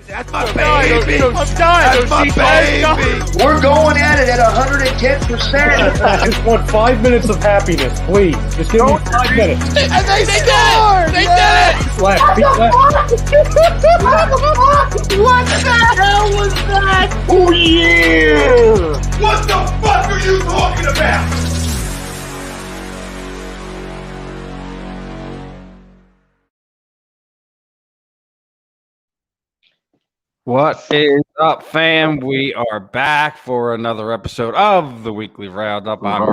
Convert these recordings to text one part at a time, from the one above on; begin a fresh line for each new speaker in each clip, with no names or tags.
That's my baby. That's my baby.
We're going at it at 110%.
I just want 5 minutes of happiness, please. Just give me 5 minutes.
And they scored. They did it.
Left, beat left.
What the hell was that?
Oh yeah. What the fuck are you talking about?
What is up, fam? We are back for another episode of the Weekly Roundup. I'm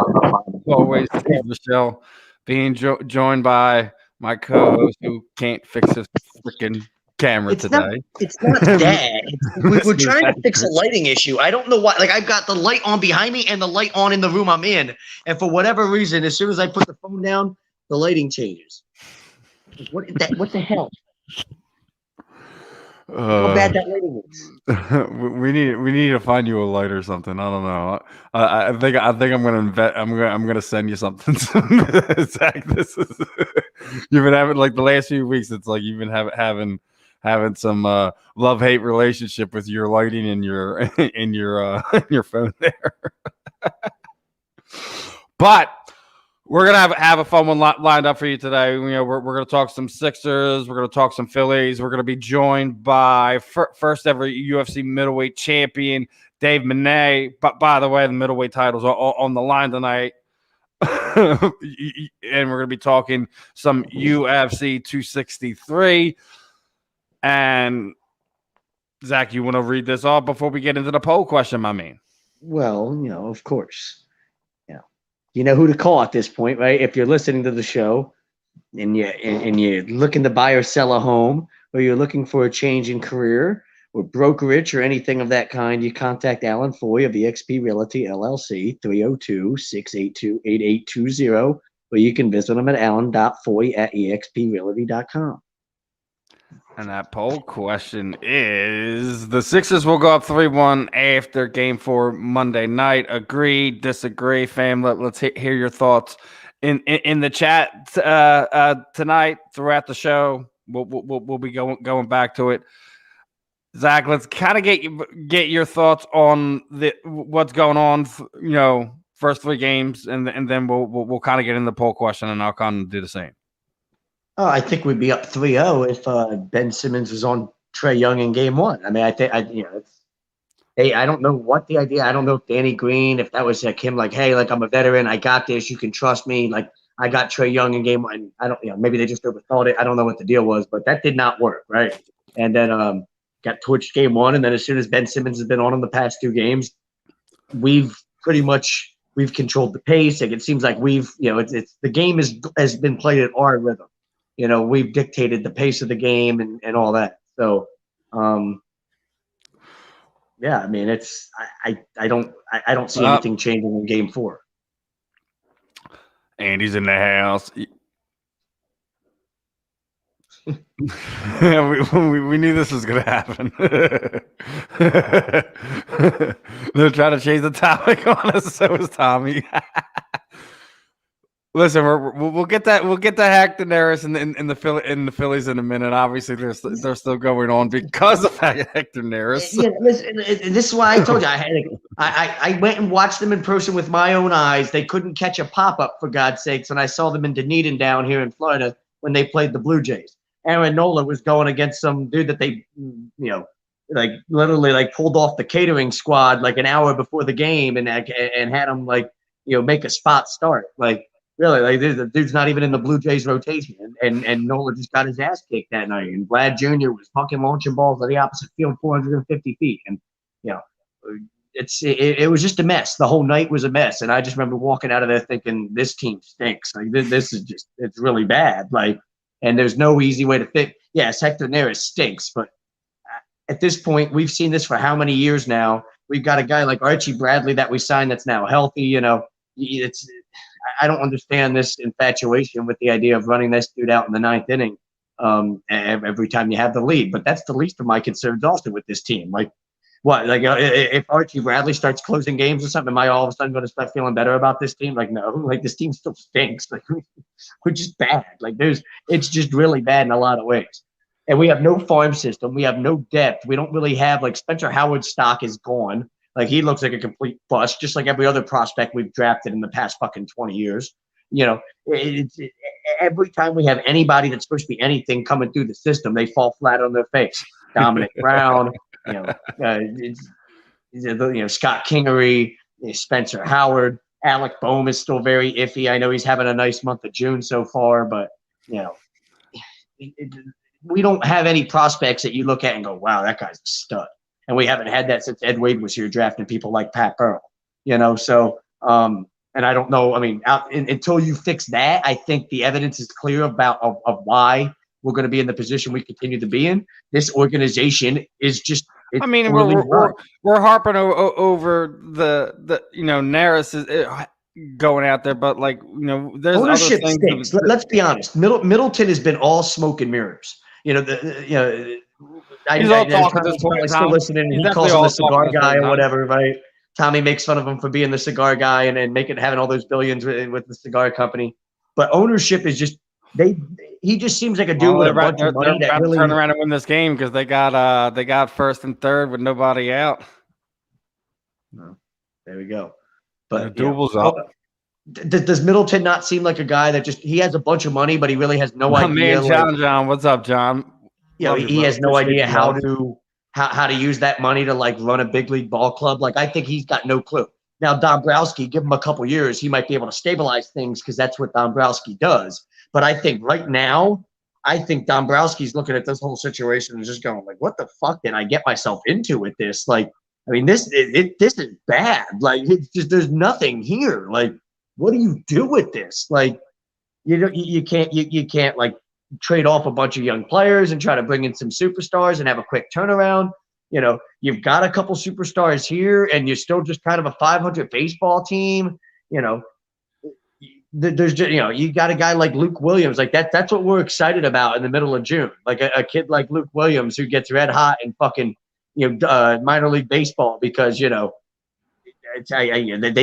always Steve Michelle, being joined by my co-host who can't fix his freaking camera today.
It's not that. We're trying to fix a lighting issue. I don't know why. Like, I've got the light on behind me and the light on in the room I'm in. And for whatever reason, as soon as I put the phone down, the lighting changes. What the hell? How bad that lighting is.
we need to find you a light or something. I don't know. I think I'm gonna send you something. Zach, this is you've been having like the last few weeks. It's like you've been having some love-hate relationship with your lighting and your your phone there. But we're gonna have a fun one lined up for you today. You know, we're gonna talk some Sixers. We're gonna talk some Phillies. We're gonna be joined by first ever UFC middleweight champion Dave Menne. But by the way, the middleweight titles are on the line tonight, and we're gonna be talking some UFC 263. And Zach, you want to read this off before we get into the poll question, my man?
Well, of course. You know who to call at this point, right? If you're listening to the show and you're looking to buy or sell a home, or you're looking for a change in career or brokerage or anything of that kind, you contact Alan Foy of eXp Realty LLC, 302-682-8820, or you can visit him at alan.foy@exprealty.com.
And that poll question is: the Sixers will go up 3-1 after Game 4 Monday night. Agree, disagree, fam? Let's hear your thoughts in the chat tonight throughout the show. We'll be going back to it. Zach, let's kind of get your thoughts on what's going on. First 3 games, and then we'll kind of get in the poll question, and I'll kind of do the same.
Oh, I think we'd be up 3-0 if Ben Simmons was on Trae Young in Game 1. I mean, I don't know what the idea. I don't know if Danny Green, if that was like him, like, hey, like I'm a veteran, I got this, you can trust me. Like I got Trae Young in Game 1. I don't, maybe they just overthought it. I don't know what the deal was, but that did not work, right? And then got torched Game 1, and then as soon as Ben Simmons has been on in the past 2 games, we've controlled the pace. Like it seems like it's the game has been played at our rhythm. We've dictated the pace of the game and all that. So, yeah, I mean, I don't see anything changing in Game 4.
Andy's in the house. we knew this was going to happen. They're trying to change the topic on us. So is Tommy. Listen, we'll get that. We'll get to Hector Neris in the Phillies in a minute. Obviously, they're still going on because of Hector Neris.
Yeah, listen, this is why I told you I went and watched them in person with my own eyes. They couldn't catch a pop up for God's sakes, and I saw them in Dunedin down here in Florida when they played the Blue Jays. Aaron Nola was going against some dude that they, like literally like pulled off the catering squad like an hour before the game and had him make a spot start like. Really, like the dude's not even in the Blue Jays rotation, and Nola just got his ass kicked that night. And Vlad Jr. was fucking launching balls to the opposite field 450 feet, and it was just a mess. The whole night was a mess, and I just remember walking out of there thinking this team stinks. Like this is just it's really bad. Like, and there's no easy way to fix. Yes, Hector Neris stinks, but at this point, we've seen this for how many years now? We've got a guy like Archie Bradley that we signed that's now healthy. I don't understand this infatuation with the idea of running this dude out in the 9th inning every time you have the lead. But that's the least of my concerns also with this team. Like, what? Like, if Archie Bradley starts closing games or something, am I all of a sudden going to start feeling better about this team? Like, no. Like, this team still stinks. Like, which is bad. Like it's just really bad in a lot of ways. And we have no farm system. We have no depth. We don't really have like Spencer Howard's stock is gone. Like he looks like a complete bust, just like every other prospect we've drafted in the past fucking 20 years. Every time we have anybody that's supposed to be anything coming through the system, they fall flat on their face. Dominic Brown, Scott Kingery, Spencer Howard, Alec Boehm is still very iffy. I know he's having a nice month of June so far, but we don't have any prospects that you look at and go, wow, that guy's a stud. And we haven't had that since Ed Wade was here drafting people like Pat Burrell, So, and I don't know. I mean, until you fix that, I think the evidence is clear about of why we're going to be in the position we continue to be in. This organization is just.
I mean, we're harping over the Neris is going out there, but there's
ownership
other things.
stinks. Let's be honest. Middleton has been all smoke and mirrors. He's all talk at this point. Still listening, and he calls him the cigar guy or whatever, right? Tommy makes fun of him for being the cigar guy and having all those billions with the cigar company. But ownership is just he just seems like a dude with a bunch of money that really
turn around and win this game because they got first and third with nobody out.
No, there we go. But
Duble's up.
Does Middleton not seem like a guy that he has a bunch of money, but he really has no idea?
Man, John, what's up, John?
He has no idea how to use that money to run a big league ball club. I think he's got no clue. Now, Dombrowski, give him a couple years, he might be able to stabilize things because that's what Dombrowski does. But I think right now, Dombrowski's looking at this whole situation and just going what the fuck did I get myself into with this? This is bad. It's just there's nothing here. What do you do with this? You can't trade off a bunch of young players and try to bring in some superstars and have a quick turnaround. You've got a couple superstars here and you're still just kind of a 500 baseball team. There's just, you got a guy like Luke Williams, that's what we're excited about in the middle of June. A kid like Luke Williams who gets red hot in fucking, minor league baseball because, they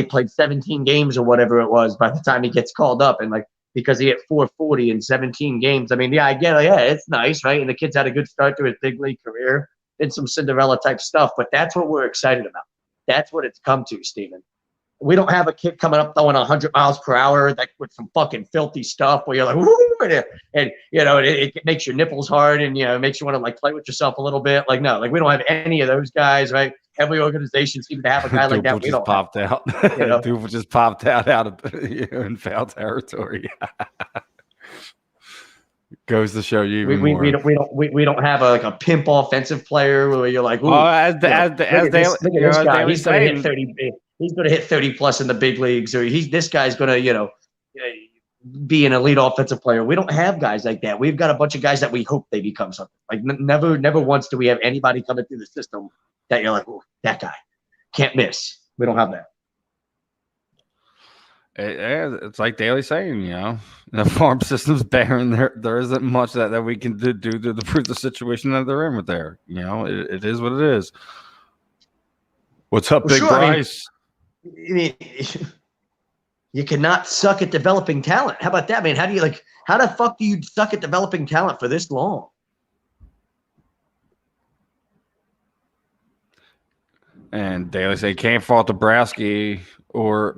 played 17 games or whatever it was by the time he gets called up. And because he hit 440 in 17 games. I mean, I get it. Yeah, it's nice, right? And the kid's had a good start to his big league career. Did some Cinderella type stuff, but that's what we're excited about. That's what it's come to, Steven. We don't have a kid coming up throwing 100 miles per hour with some fucking filthy stuff where you're like, woo, and it makes your nipples hard and makes you want to play with yourself a little bit. No, we don't have any of those guys, right? Every organization seems to have a guy like that. We don't
popped out. Duval just popped out of in foul territory. Goes to show you.
We don't have a pimp offensive player where you're like,
as
this guy, he's going to hit 30. He's going to hit 30 plus in the big leagues, or this guy's going to be an elite offensive player. We don't have guys like that. We've got a bunch of guys that we hope they become something. Never once do we have anybody coming through the system that you're like, oh, that guy can't miss. We don't have that.
It's like Daly saying, the farm system's barren. There isn't much that we can do to improve the situation that they're in with there. It is what it is. What's up, Big Bryce?
I mean, you cannot suck at developing talent. How about that, man? How the fuck do you suck at developing talent for this long?
And Daly say can't fault Dombrowski or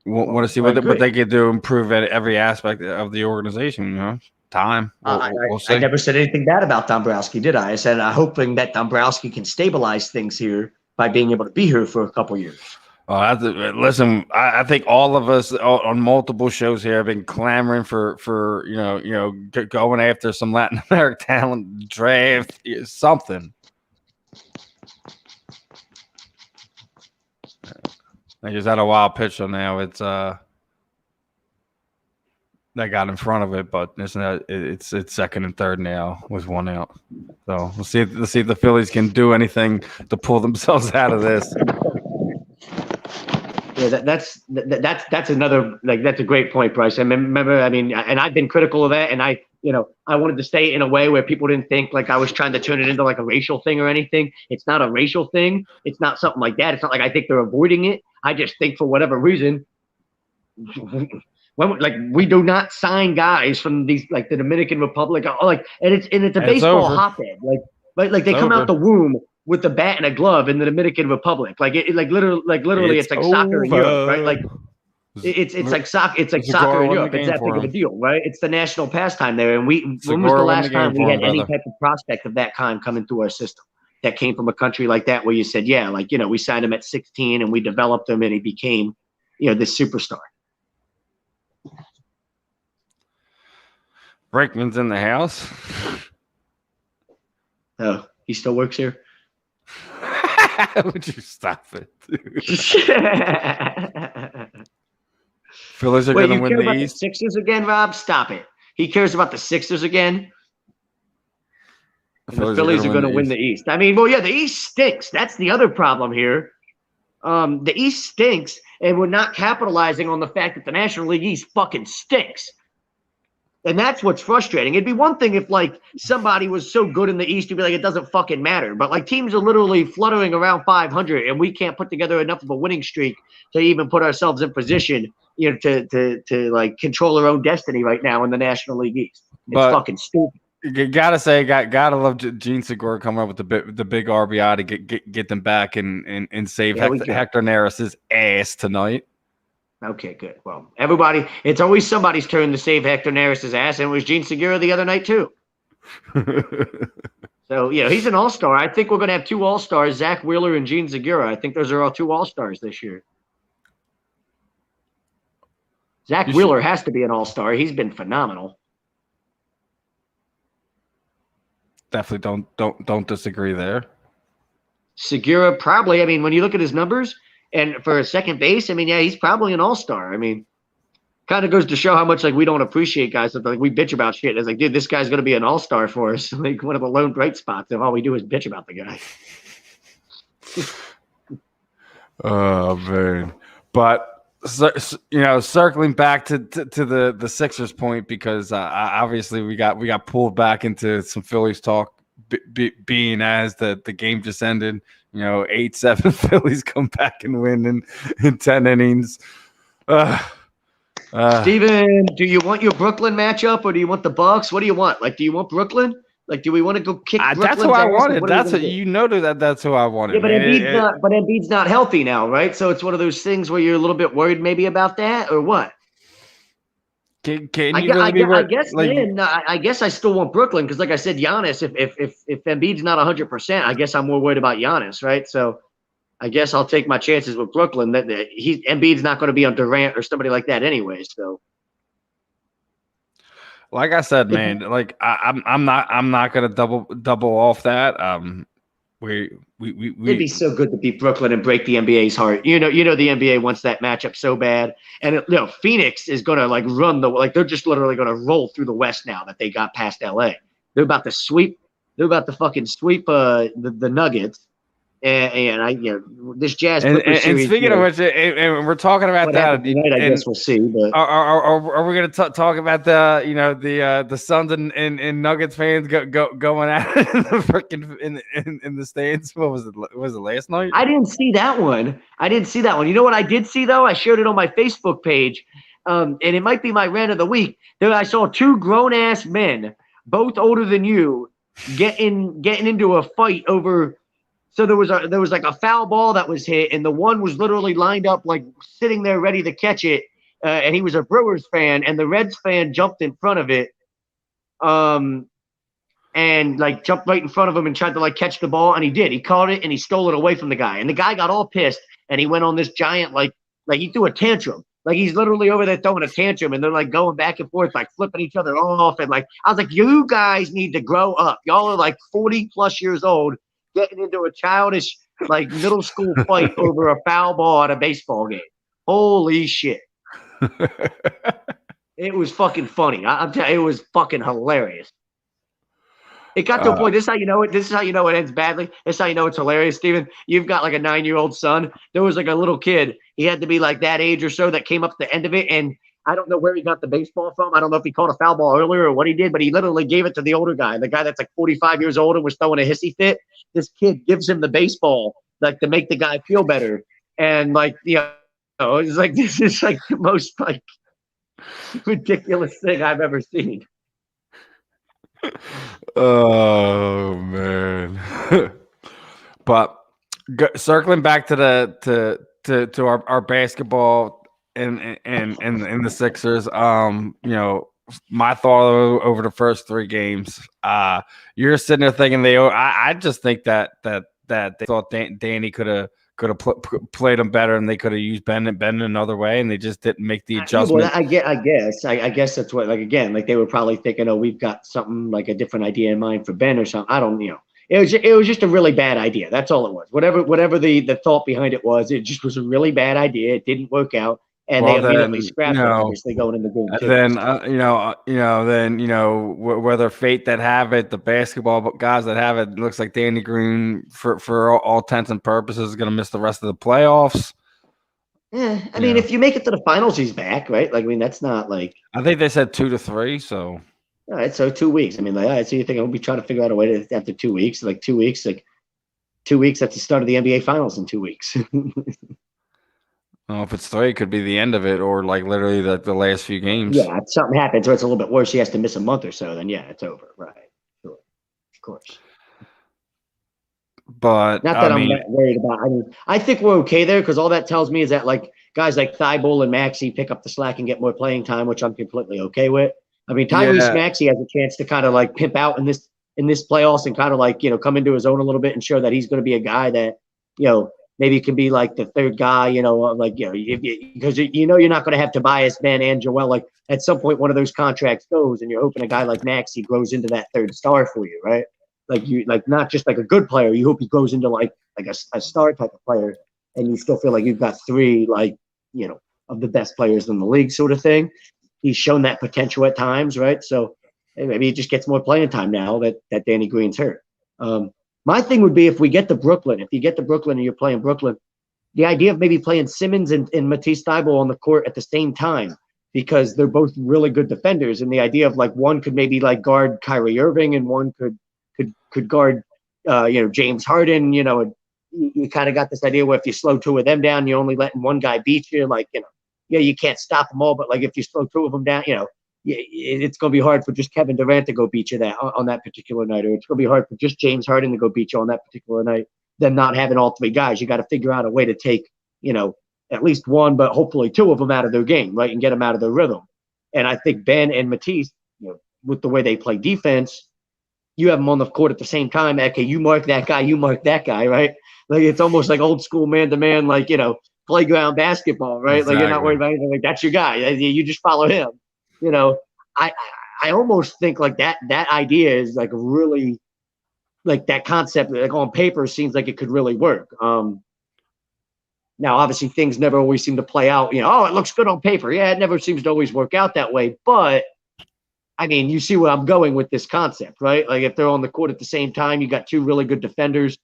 want to see what they can do to improve at every aspect of the organization. Time. We'll see.
I never said anything bad about Dombrowski, did I? I said I'm hoping that Dombrowski can stabilize things here by being able to be here for a couple years.
Listen, I think all of us on multiple shows here have been clamoring for going after some Latin American talent, draft something. They just had a wild pitch, so now it's they got in front of it, but it's second and third now with one out. So let's see if the Phillies can do anything to pull themselves out of this.
Yeah, that's another that's a great point, Bryce. I remember, and I've been critical of that, and I wanted to say it in a way where people didn't think I was trying to turn it into a racial thing or anything. It's not a racial thing. It's not something like that. It's not I think they're avoiding it. I just think for whatever reason, Like we do not sign guys from these like the Dominican Republic, and it's a baseball
over.
hotbed. Like they come out the womb with the bat and a glove in the Dominican Republic. Like literally, it's like soccer in Europe, right? Like it's like soccer. It's like soccer in Europe. It's that big of a deal, right? It's the national pastime there. And when was the last time we had any type of prospect of that kind coming through our system that came from a country like that, where you said, yeah, like we signed him at 16 and we developed him and he became, this superstar.
Brakeman's in the house.
Oh, he still works here.
Would you stop it? Phillies are going to win the East.
The Sixers again, Rob? Stop it. He cares about the Sixers again. The Phillies are going to win the East. I mean, well, yeah, the East stinks. That's the other problem here. The East stinks, and we're not capitalizing on the fact that the National League East fucking stinks. And that's what's frustrating. It'd be one thing if, like, somebody was so good in the East, you'd be like, it doesn't fucking matter. But, like, teams are literally fluttering around 500, and we can't put together enough of a winning streak to even put ourselves in position, to like, control our own destiny right now in the National League East. It's fucking stupid.
You gotta say, gotta love Gene Segura coming up with the big RBI to get them back and save Hector Neris' ass tonight.
Okay, good. Well, everybody, it's always somebody's turn to save Hector Neris' ass, and it was Gene Segura the other night too. So, he's an all-star. I think we're going to have 2 all-stars, Zach Wheeler and Gene Segura. I think those are all 2 all-stars this year. Zach Wheeler has to be an all-star. He's been phenomenal.
Definitely don't disagree there.
Segura probably, I mean, when you look at his numbers, and for a second base, I mean, yeah, he's probably an all-star. I mean, kind of goes to show how much, like, we don't appreciate guys. Like, we bitch about shit. It's like, dude, this guy's going to be an all-star for us. Like, one of the lone bright spots if all we do is bitch about the guy.
Oh, man. But, circling back to the Sixers point, because obviously we got pulled back into some Phillies talk, being as the game just ended. 8-7 Phillies come back and win in 10 innings.
Steven, do you want your Brooklyn matchup or do you want the Bucks? What do you want? Like, do you want Brooklyn? Like, do we want to go kick Brooklyn?
That's who I wanted. That's who I wanted.
Yeah, but Embiid's not healthy now, right? So it's one of those things where you're a little bit worried maybe about that, or what? I guess I still want Brooklyn because, like I said, Giannis. If Embiid's not 100%, I guess I'm more worried about Giannis, right? So I guess I'll take my chances with Brooklyn. That Embiid's not going to be on Durant or somebody like that anyway. So,
like I said, man, like I'm not going to double off that. It'd
be so good to beat Brooklyn and break the NBA's heart. The NBA wants that matchup so bad, and Phoenix is going to like run they're just literally going to roll through the West now that they got past LA. They're about to sweep. They're about to fucking sweep the Nuggets. And this Jazz Clippers series.
And speaking of which, and we're talking about that
tonight, I guess we'll see. But
are we going to talk about the Suns and Nuggets fans going at it in the freaking in the stands? What was it? Was it last night?
I didn't see that one. You know what I did see though? I shared it on my Facebook page, and it might be my rant of the week. There, I saw 2 grown ass men, both older than you, getting into a fight over. So there was like a foul ball that was hit, and the one was literally lined up, like sitting there ready to catch it. And he was a Brewers fan, and the Reds fan jumped in front of it, and like jumped right in front of him and tried to like catch the ball, and he did. He caught it and he stole it away from the guy, and the guy got all pissed, and he went on this giant like he threw a tantrum. Like he's literally over there throwing a tantrum, and they're like going back and forth, like flipping each other off, and like I was like, you guys need to grow up. Y'all are like 40 plus years old. Getting into a childish, like middle school fight over a foul ball at a baseball game. Holy shit. It was fucking funny. I'm telling you, it was fucking hilarious. It got to a point. This is how you know it. This is how you know it ends badly. This is how you know it's hilarious, Steven. You've got like a 9-year-old son. There was like a little kid. He had to be like that age or so that came up at the end of it. And I don't know where he got the baseball from. I don't know if he caught a foul ball earlier or what he did, but he literally gave it to the older guy. The guy that's like 45 years old and was throwing a hissy fit. This kid gives him the baseball like to make the guy feel better. And like, it's like, this is like the most like ridiculous thing I've ever seen.
Oh man. But circling back to our basketball and the Sixers, my thought over the first 3 games. You're sitting there thinking I just think that they thought Danny could have played them better, and they could have used Ben another way, and they just didn't make the adjustment.
I guess that's what, like, again, like, they were probably thinking, oh, we've got something like a different idea in mind for Ben or something. I don't, it was just a really bad idea. That's all it was. Whatever the thought behind it was, it just was a really bad idea. It didn't work out. And they immediately scrapped it, obviously, going into game 2.
Whether fate that have it, the basketball guys that have it, looks like Danny Green, for all intents and purposes, is going to miss the rest of the playoffs.
Yeah, I mean, if you make it to the finals, he's back, right? Like, I mean, that's not like.
I think they said 2 to 3, so.
All right, so 2 weeks. I mean, like, all right, so you think I'll be trying to figure out a way to, after 2 weeks, like 2 weeks, that's the start of the NBA Finals in 2 weeks.
Well, if it's 3, it could be the end of it, or like literally the last few games.
Yeah, if something happens or it's a little bit worse, he has to miss a month or so, then yeah, it's over. Right. Sure. Of course.
But
not that I'm not worried about. I mean, I think we're okay there, because all that tells me is that, like, guys like Thibault and Maxey pick up the slack and get more playing time, which I'm completely okay with. I mean, Tyrese Maxey has a chance to kind of like pimp out in this playoffs and kind of like, come into his own a little bit and show that he's going to be a guy that, maybe can be like the third guy, because you're not going to have Tobias, Ben, and Joel. Like, at some point, one of those contracts goes, and you're hoping a guy like Maxey grows into that third star for you, right? Like not just like a good player. You hope he goes into like a star type of player, and you still feel like you've got 3 of the best players in the league, sort of thing. He's shown that potential at times, right? So maybe he just gets more playing time now that Danny Green's hurt. My thing would be, if you get to Brooklyn and you're playing Brooklyn, the idea of maybe playing Simmons and Matisse Thybulle on the court at the same time, because they're both really good defenders, and the idea of like one could maybe like guard Kyrie Irving and one could guard James Harden. You kind of got this idea where if you slow 2 of them down, you're only letting one guy beat you. Like, you can't stop them all, but like if you slow 2 of them down, it's going to be hard for just Kevin Durant to go beat you on that particular night, or it's going to be hard for just James Harden to go beat you on that particular night. Them not having all 3 guys, you got to figure out a way to take, at least one, but hopefully 2 of them out of their game, right, and get them out of their rhythm. And I think Ben and Matisse, with the way they play defense, you have them on the court at the same time. Okay, you mark that guy, right? Like, it's almost like old school man-to-man, like, playground basketball, right? Exactly. Like, you're not worried about anything. Like, that's your guy. You just follow him. I almost think like that idea is like really, like, that concept, like, on paper seems like it could really work. Now, obviously, things never always seem to play out. It looks good on paper. Yeah, it never seems to always work out that way. But I mean, you see where I'm going with this concept, right? Like, if they're on the court at the same time, you got 2 really good defenders.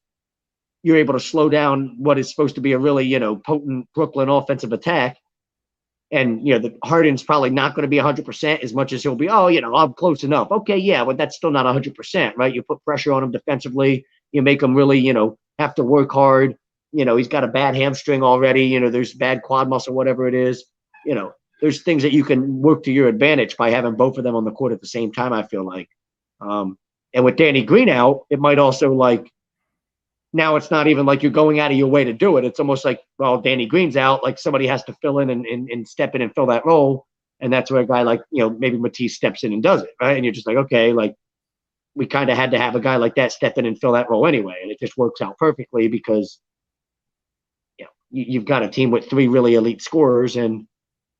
You're able to slow down what is supposed to be a really, potent Brooklyn offensive attack. And, the Harden's probably not going to be 100% as much as he'll be, I'm close enough. Okay, yeah, but that's still not 100%, right? You put pressure on him defensively. You make him really, have to work hard. He's got a bad hamstring already. There's bad quad muscle, whatever it is. There's things that you can work to your advantage by having both of them on the court at the same time, I feel like. And with Danny Green out, it might also, like, now it's not even like you're going out of your way to do it. It's almost like, well, Danny Green's out, like somebody has to fill in and step in and fill that role. And that's where a guy like, maybe Matisse steps in and does it, right? And you're just like, okay, like, we kind of had to have a guy like that step in and fill that role anyway. And it just works out perfectly because, you've got a team with 3 really elite scorers, and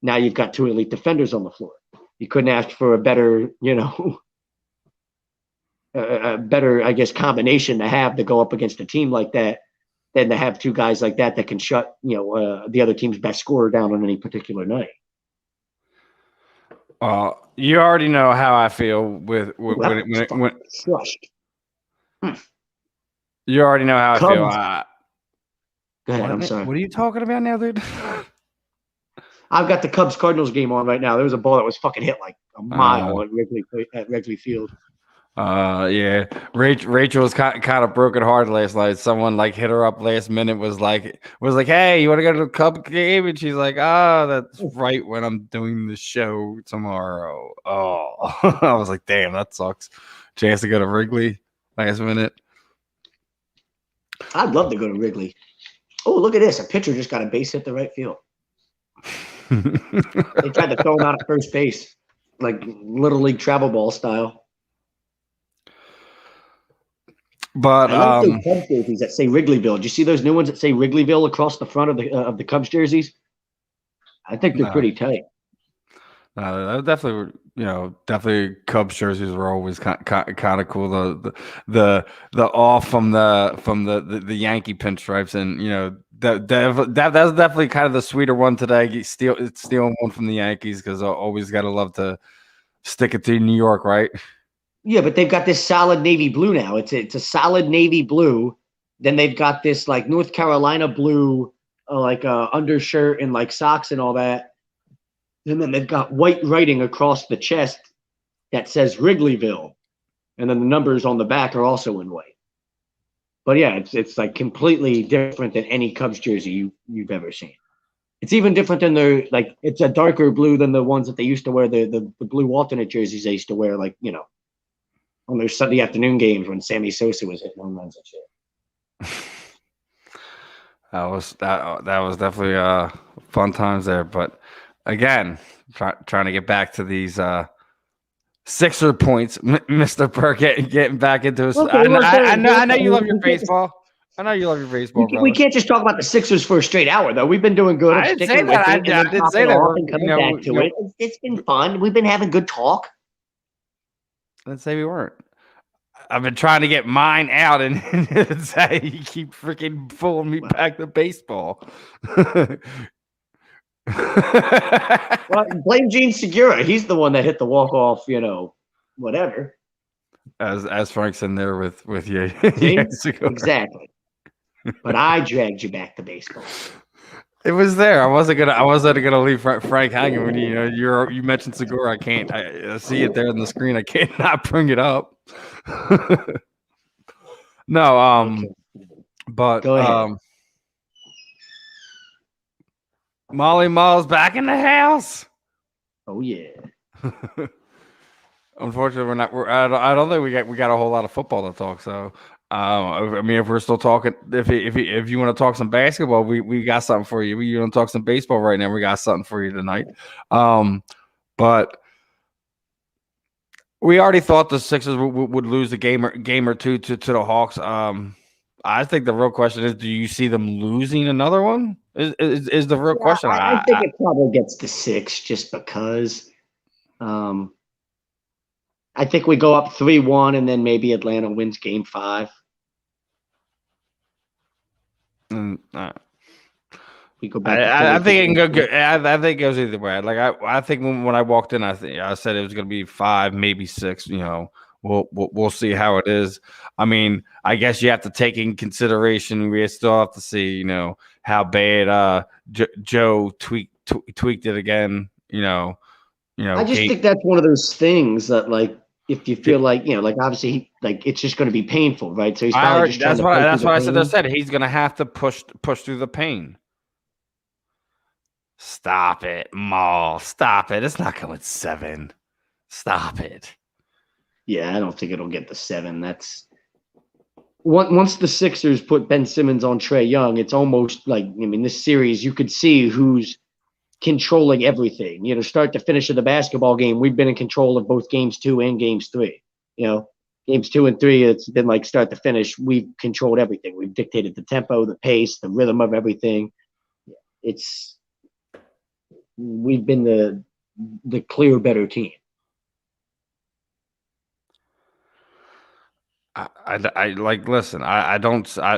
now you've got 2 elite defenders on the floor. You couldn't ask for a better, a better, I guess, combination to have to go up against a team like that than to have 2 guys like that can shut, the other team's best scorer down on any particular night.
You already know how I feel when
crushed.
You already know how I feel.
Go ahead. I'm sorry.
What are you talking about now, dude?
I've got the Cubs-Cardinals game on right now. There was a ball that was fucking hit like a mile at Wrigley Field.
Yeah. Rachel was kind of broken hearted last night. Someone like hit her up last minute, was like, hey, you want to go to the Cub game? And she's like, that's right when I'm doing the show tomorrow. Oh, I was like, damn, that sucks. Chance to go to Wrigley last minute.
I'd love to go to Wrigley. Oh, look at this. A pitcher just got a base hit to right field. They tried to throw him out at first base, like Little League travel ball style.
But
I like those Cubs jerseys that say Wrigleyville. Do you see those new ones that say Wrigleyville across the front of the Cubs jerseys? I think they're pretty tight.
Definitely, definitely Cubs jerseys were always kind of cool. The off from the Yankee pinstripes, and that's definitely kind of the sweeter one today. Stealing one from the Yankees, because I always got to love to stick it to New York, right?
Yeah, but they've got this solid navy blue now. It's a solid navy blue. Then they've got this like North Carolina blue, undershirt and like socks and all that. And then they've got white writing across the chest that says Wrigleyville. And then the numbers on the back are also in white. But yeah, it's like completely different than any Cubs jersey you've ever seen. It's even different than it's a darker blue than the ones that they used to wear, the blue alternate jerseys they used to wear, on their Sunday afternoon games when Sammy Sosa was hitting home runs and shit.
That was definitely fun times there. But again, trying to get back to these Sixer points, Mr. Burke getting back into his.
Okay,
I know you love your baseball. I know you love your baseball.
We can't just talk about the Sixers for a straight hour, though. We've been doing good.
I didn't say that. I didn't say that.
It's been fun. We've been having good talk.
Let's say we weren't. I've been trying to get mine out, and say you keep freaking pulling me back to baseball.
Well, blame Gene Segura. He's the one that hit the walk-off, whatever.
As Frank's in there with you.
Exactly. But I dragged you back to baseball.
It was there. I wasn't gonna leave Frank hanging when you mentioned Segura. I see it there on the screen. I can't not bring it up. No, but
go ahead.
Molly Mall's back in the house.
Oh yeah.
Unfortunately, I don't think we got a whole lot of football to talk. So, I mean, if we're still talking, if you want to talk some basketball, we got something for you. You want to talk some baseball right now? We got something for you tonight. But we already thought the Sixers would lose a game or two to the Hawks. I think the real question is, do you see them losing another one? Is the real question?
I think it probably gets to 6 just because. I think we go up 3-1, and then maybe Atlanta wins Game 5. We go back.
I think it can go good. I think it goes either way. I think when I walked in, I said it was going to be 5, maybe 6. We'll see how it is. I mean, I guess you have to take in consideration. We still have to see, how bad Joe tweaked it again.
I just think that's one of those things that, if you feel obviously, it's just going to be painful, right? So he's probably just
that's what I said. He's going to have to push through the pain. Stop it, Maul. Stop it. It's not going 7. Stop it.
Yeah, I don't think it'll get to 7. That's once the Sixers put Ben Simmons on Trae Young, it's almost this series, you could see who's controlling everything. Start to finish of the basketball game, we've been in control of both games 2 and games 3. Games 2 and 3, it's been start to finish, we've controlled everything. We've dictated the tempo, the pace, the rhythm of everything. We've been the clear better team.
Listen, like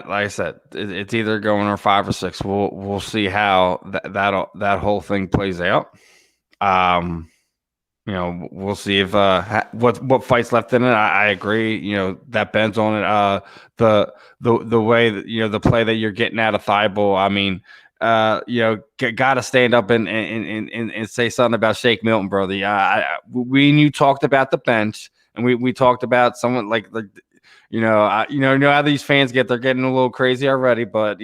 I said, it's either going or 5 or 6. We'll see how that whole thing plays out. We'll see if what fights left in it. I agree. That bends on it. The way that the play that you're getting out of Thibault. I mean, got to stand up and say something about Shake Milton, brother. When you talked about the bench And we talked about someone like you know how these fans get. They're getting a little crazy already, but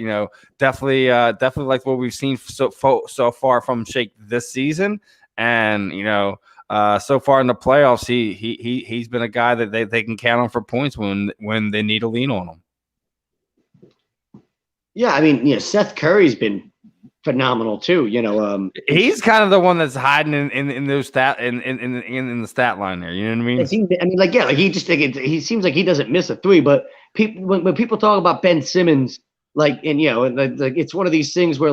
definitely like what we've seen so far from Shake this season, and so far in the playoffs, he's been a guy that they can count on for points when they need to lean on him.
Yeah, I mean, Seth Curry's been phenomenal too.
He's kind of the one that's hiding in those in the stat line there. You know what I mean?
He seems like he doesn't miss a three. But when people talk about Ben Simmons, it's one of these things where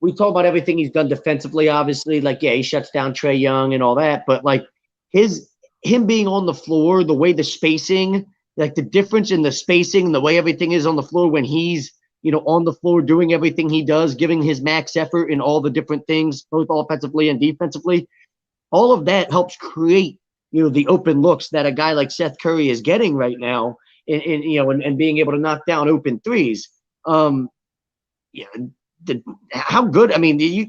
we talk about everything he's done defensively. Obviously, he shuts down Trae Young and all that. But him being on the floor, the way the spacing, the difference in the spacing, and the way everything is on the floor when he's on the floor doing everything he does, giving his max effort in all the different things, both offensively and defensively. All of that helps create, the open looks that a guy like Seth Curry is getting right now, and being able to knock down open threes. How good? I mean, he's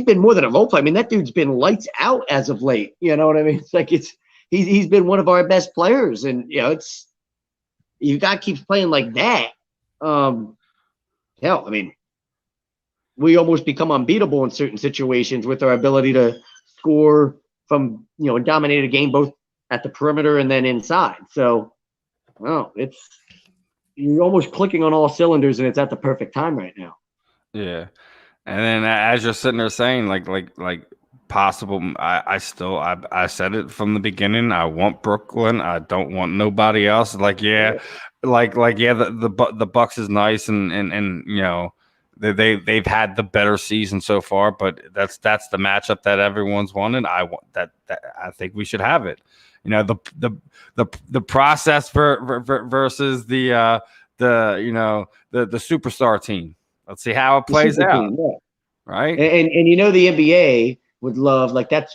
been more than a role player. I mean, that dude's been lights out as of late. You know what I mean? It's he's been one of our best players, and you got to keep playing like that. Hell, I mean, we almost become unbeatable in certain situations with our ability to score from, and dominate a game both at the perimeter and then inside. So, you're almost clicking on all cylinders, and it's at the perfect time right now.
Yeah, and then as you're sitting there saying like possible, I said it from the beginning. I want Brooklyn. I don't want nobody else. The Bucks is nice, and they've had the better season so far, but that's the matchup that everyone's wanted. I want that. I think we should have it. The process versus the superstar team. Let's see how it plays out.
Team, yeah.
Right.
And the NBA would love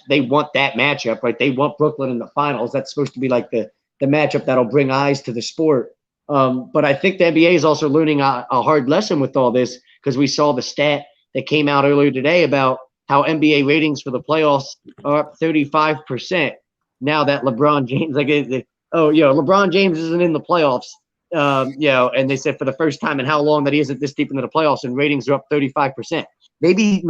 they want that matchup, right? They want Brooklyn in the finals. That's supposed to be the matchup that'll bring eyes to the sport. But I think the NBA is also learning a hard lesson with all this, because we saw the stat that came out earlier today about how NBA ratings for the playoffs are up 35% now that LeBron James, LeBron James isn't in the playoffs, and they said for the first time in how long that he isn't this deep into the playoffs, and ratings are up 35%. Maybe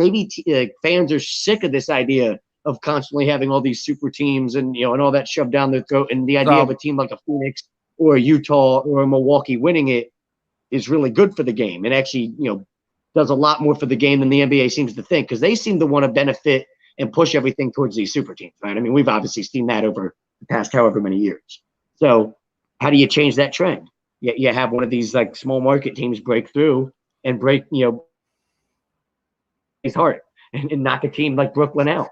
fans are sick of this idea of constantly having all these super teams and and all that shoved down their throat, and the idea of a team like a Phoenix or a Utah or a Milwaukee winning it is really good for the game, and actually does a lot more for the game than the NBA seems to think, because they seem to want to benefit and push everything towards these super teams, right? I mean, we've obviously seen that over the past however many years. So how do you change that trend? You have one of these small market teams break through and break his heart and knock a team like Brooklyn out.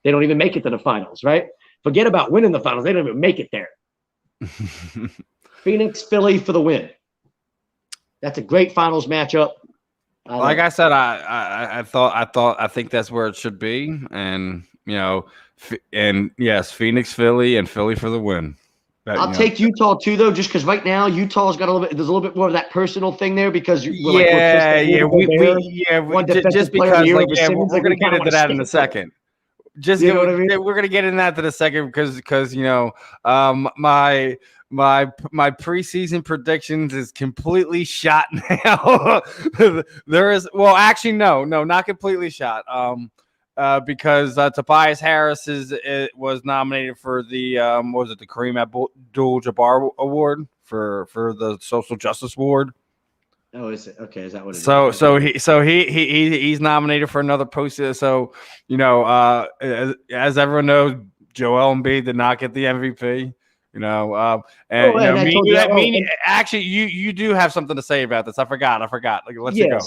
They don't even make it to the finals, right? Forget about winning the finals. They don't even make it there. Phoenix, Philly for the win. That's a great finals matchup.
I said, I think that's where it should be, and and yes, Phoenix, Philly, and Philly for the win.
I'll take Utah too, though, just because right now Utah's got there's a little bit more of that personal thing there, because just because
we're gonna get into that in a second. We're gonna get into that in a second because my preseason predictions is completely shot now. Not completely shot. Because Tobias Harris was nominated for the the Kareem Abdul-Jabbar Award for the Social Justice Award.
Oh, is it? Okay, is that what it is?
So he's nominated for another post. So as everyone knows, Joel Embiid did not get the MVP. Actually, you do have something to say about this. I forgot. Let you go.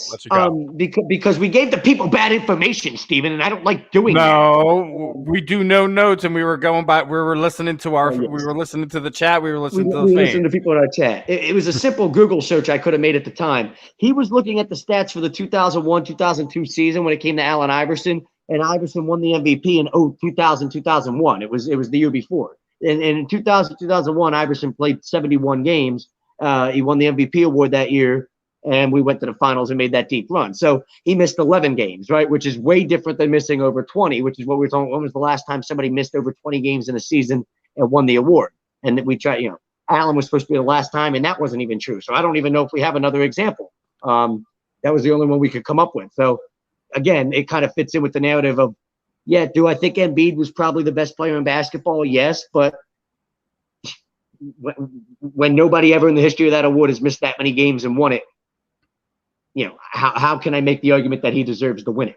Because we gave the people bad information, Steven, and I don't like doing that.
No, we do no notes, and we were going by. We were listening to we were listening to the chat. We were listening to the fans.
Listening to people in our chat. It was a simple Google search I could have made at the time. He was looking at the stats for the 2001-2002 season when it came to Allen Iverson, and Iverson won the MVP in 2000-2001. It was the year before. And in 2000-2001, Iverson played 71 games. He won the MVP award that year, and we went to the finals and made that deep run. So he missed 11 games, right, which is way different than missing over 20, which is what we were talking. When was the last time somebody missed over 20 games in a season and won the award. And that we tried, Allen was supposed to be the last time, and that wasn't even true. So I don't even know if we have another example. That was the only one we could come up with. So again, it kind of fits in with the narrative of, yeah, do I think Embiid was probably the best player in basketball? Yes, but when nobody ever in the history of that award has missed that many games and won it, how can I make the argument that he deserves to win it?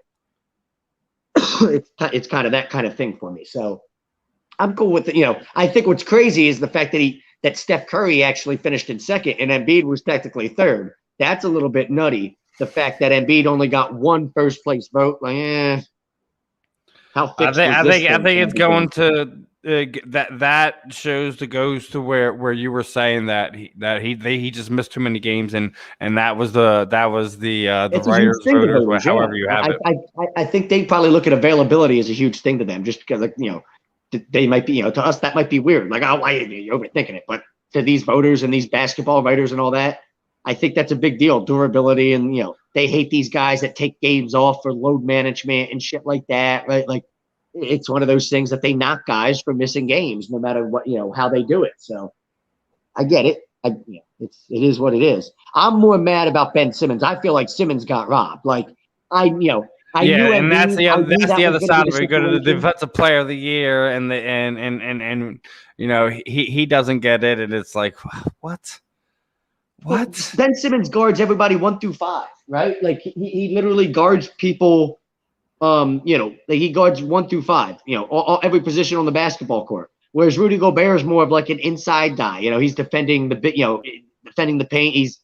It's kind of that kind of thing for me. So I'm cool with it. I think what's crazy is the fact that Steph Curry actually finished in second and Embiid was technically third. That's a little bit nutty. The fact that Embiid only got one first place vote, how fixed
I
was
think
this thing?
it's going to that shows goes to where you were saying that he just missed too many games and that was the writers voters, however you have it.
I think they probably look at availability as a huge thing to them, just because they might be, to us that might be weird, like, oh, why are you overthinking it? But to these voters and these basketball writers and all that, I think that's a big deal. Durability, and they hate these guys that take games off for load management and shit like that, right? Like, it's one of those things that they knock guys for missing games, no matter what, how they do it. So I get it. It is what it is. I'm more mad about Ben Simmons. I feel like Simmons got robbed. Like I knew.
And that's the other side of it. We go to the defensive player of the year, and he doesn't get it, and it's like, what? What?
Ben Simmons guards everybody 1 through 5, right? Like he literally guards people. He guards 1 through 5. Every position on the basketball court. Whereas Rudy Gobert is more of like an inside guy. He's defending defending the paint. He's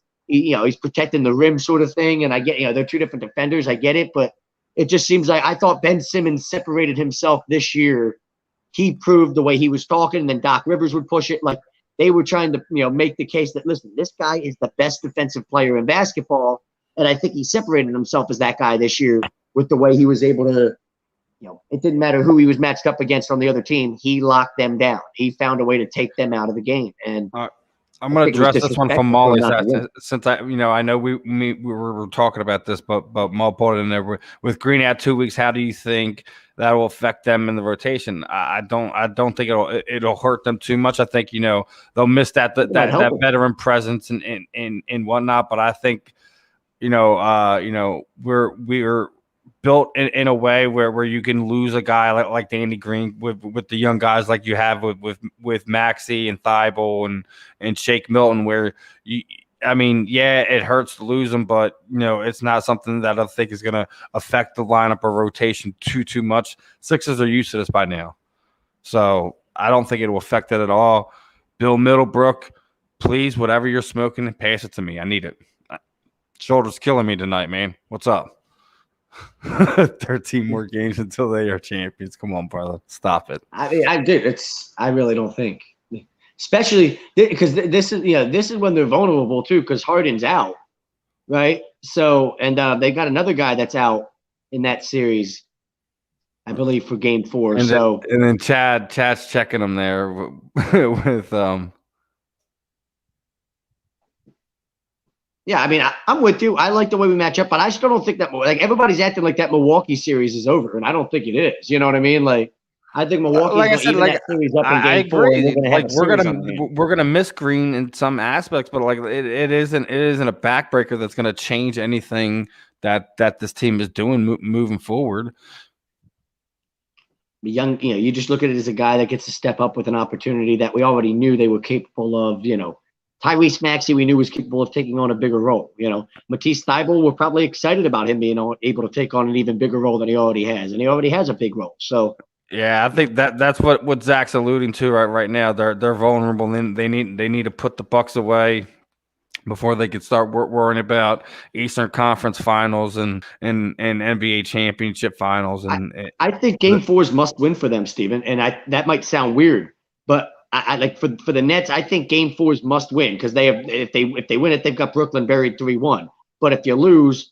protecting the rim, sort of thing. And I get, they're two different defenders. I get it, but it just seems like I thought Ben Simmons separated himself this year. He proved the way he was talking, and then Doc Rivers would push it. Like, they were trying to, make the case that, listen, this guy is the best defensive player in basketball. And I think he separated himself as that guy this year with the way he was able to, it didn't matter who he was matched up against on the other team. He locked them down. He found a way to take them out of the game. And
I'm going to address this one from Molly, since I know we were talking about this, but Mo put it in there with Green out 2 weeks. How do you think that will affect them in the rotation? I don't think it'll hurt them too much. I think they'll miss that veteran presence and whatnot. But I think we're built in a way where you can lose a guy like Danny Green with the young guys like you have with Maxey and Thibault and Shake Milton, where it hurts to lose them, but it's not something that I think is going to affect the lineup or rotation too much. Sixers are used to this by now, so I don't think it will affect it at all. Bill Middlebrook, please, whatever you're smoking, pass it to me. I need it. Shoulder's killing me tonight, man. What's up? 13 more games until they are champions. Come on, brother. Stop it.
I really don't think, especially because this is when they're vulnerable too, because Harden's out, right? So, and they got another guy that's out in that series, I believe, for Game 4.
And then Chad's checking them there with
Yeah, I'm with you. I like the way we match up, but I still don't think that, like, everybody's acting like that Milwaukee series is over, and I don't think it is. You know what I mean? Like, I think Milwaukee's that series up in Game 4.
We're gonna miss Green in some aspects, but like it isn't a backbreaker that's gonna change anything that this team is doing moving forward.
Young, you just look at it as a guy that gets to step up with an opportunity that we already knew they were capable of. Tyrese Maxey, we knew was capable of taking on a bigger role. Matisse Thybulle, we're probably excited about him being able to take on an even bigger role than he already has, and he already has a big role. So,
yeah, I think that's what Zach's alluding to right now. They're vulnerable, and they need to put the Bucks away before they could start worrying about Eastern Conference Finals and NBA Championship Finals. And
I think Game 4 is must win for them, Steven. And that might sound weird, but I like for the Nets, I think Game 4 is must win because if they win it, they've got Brooklyn buried 3-1. But if you lose,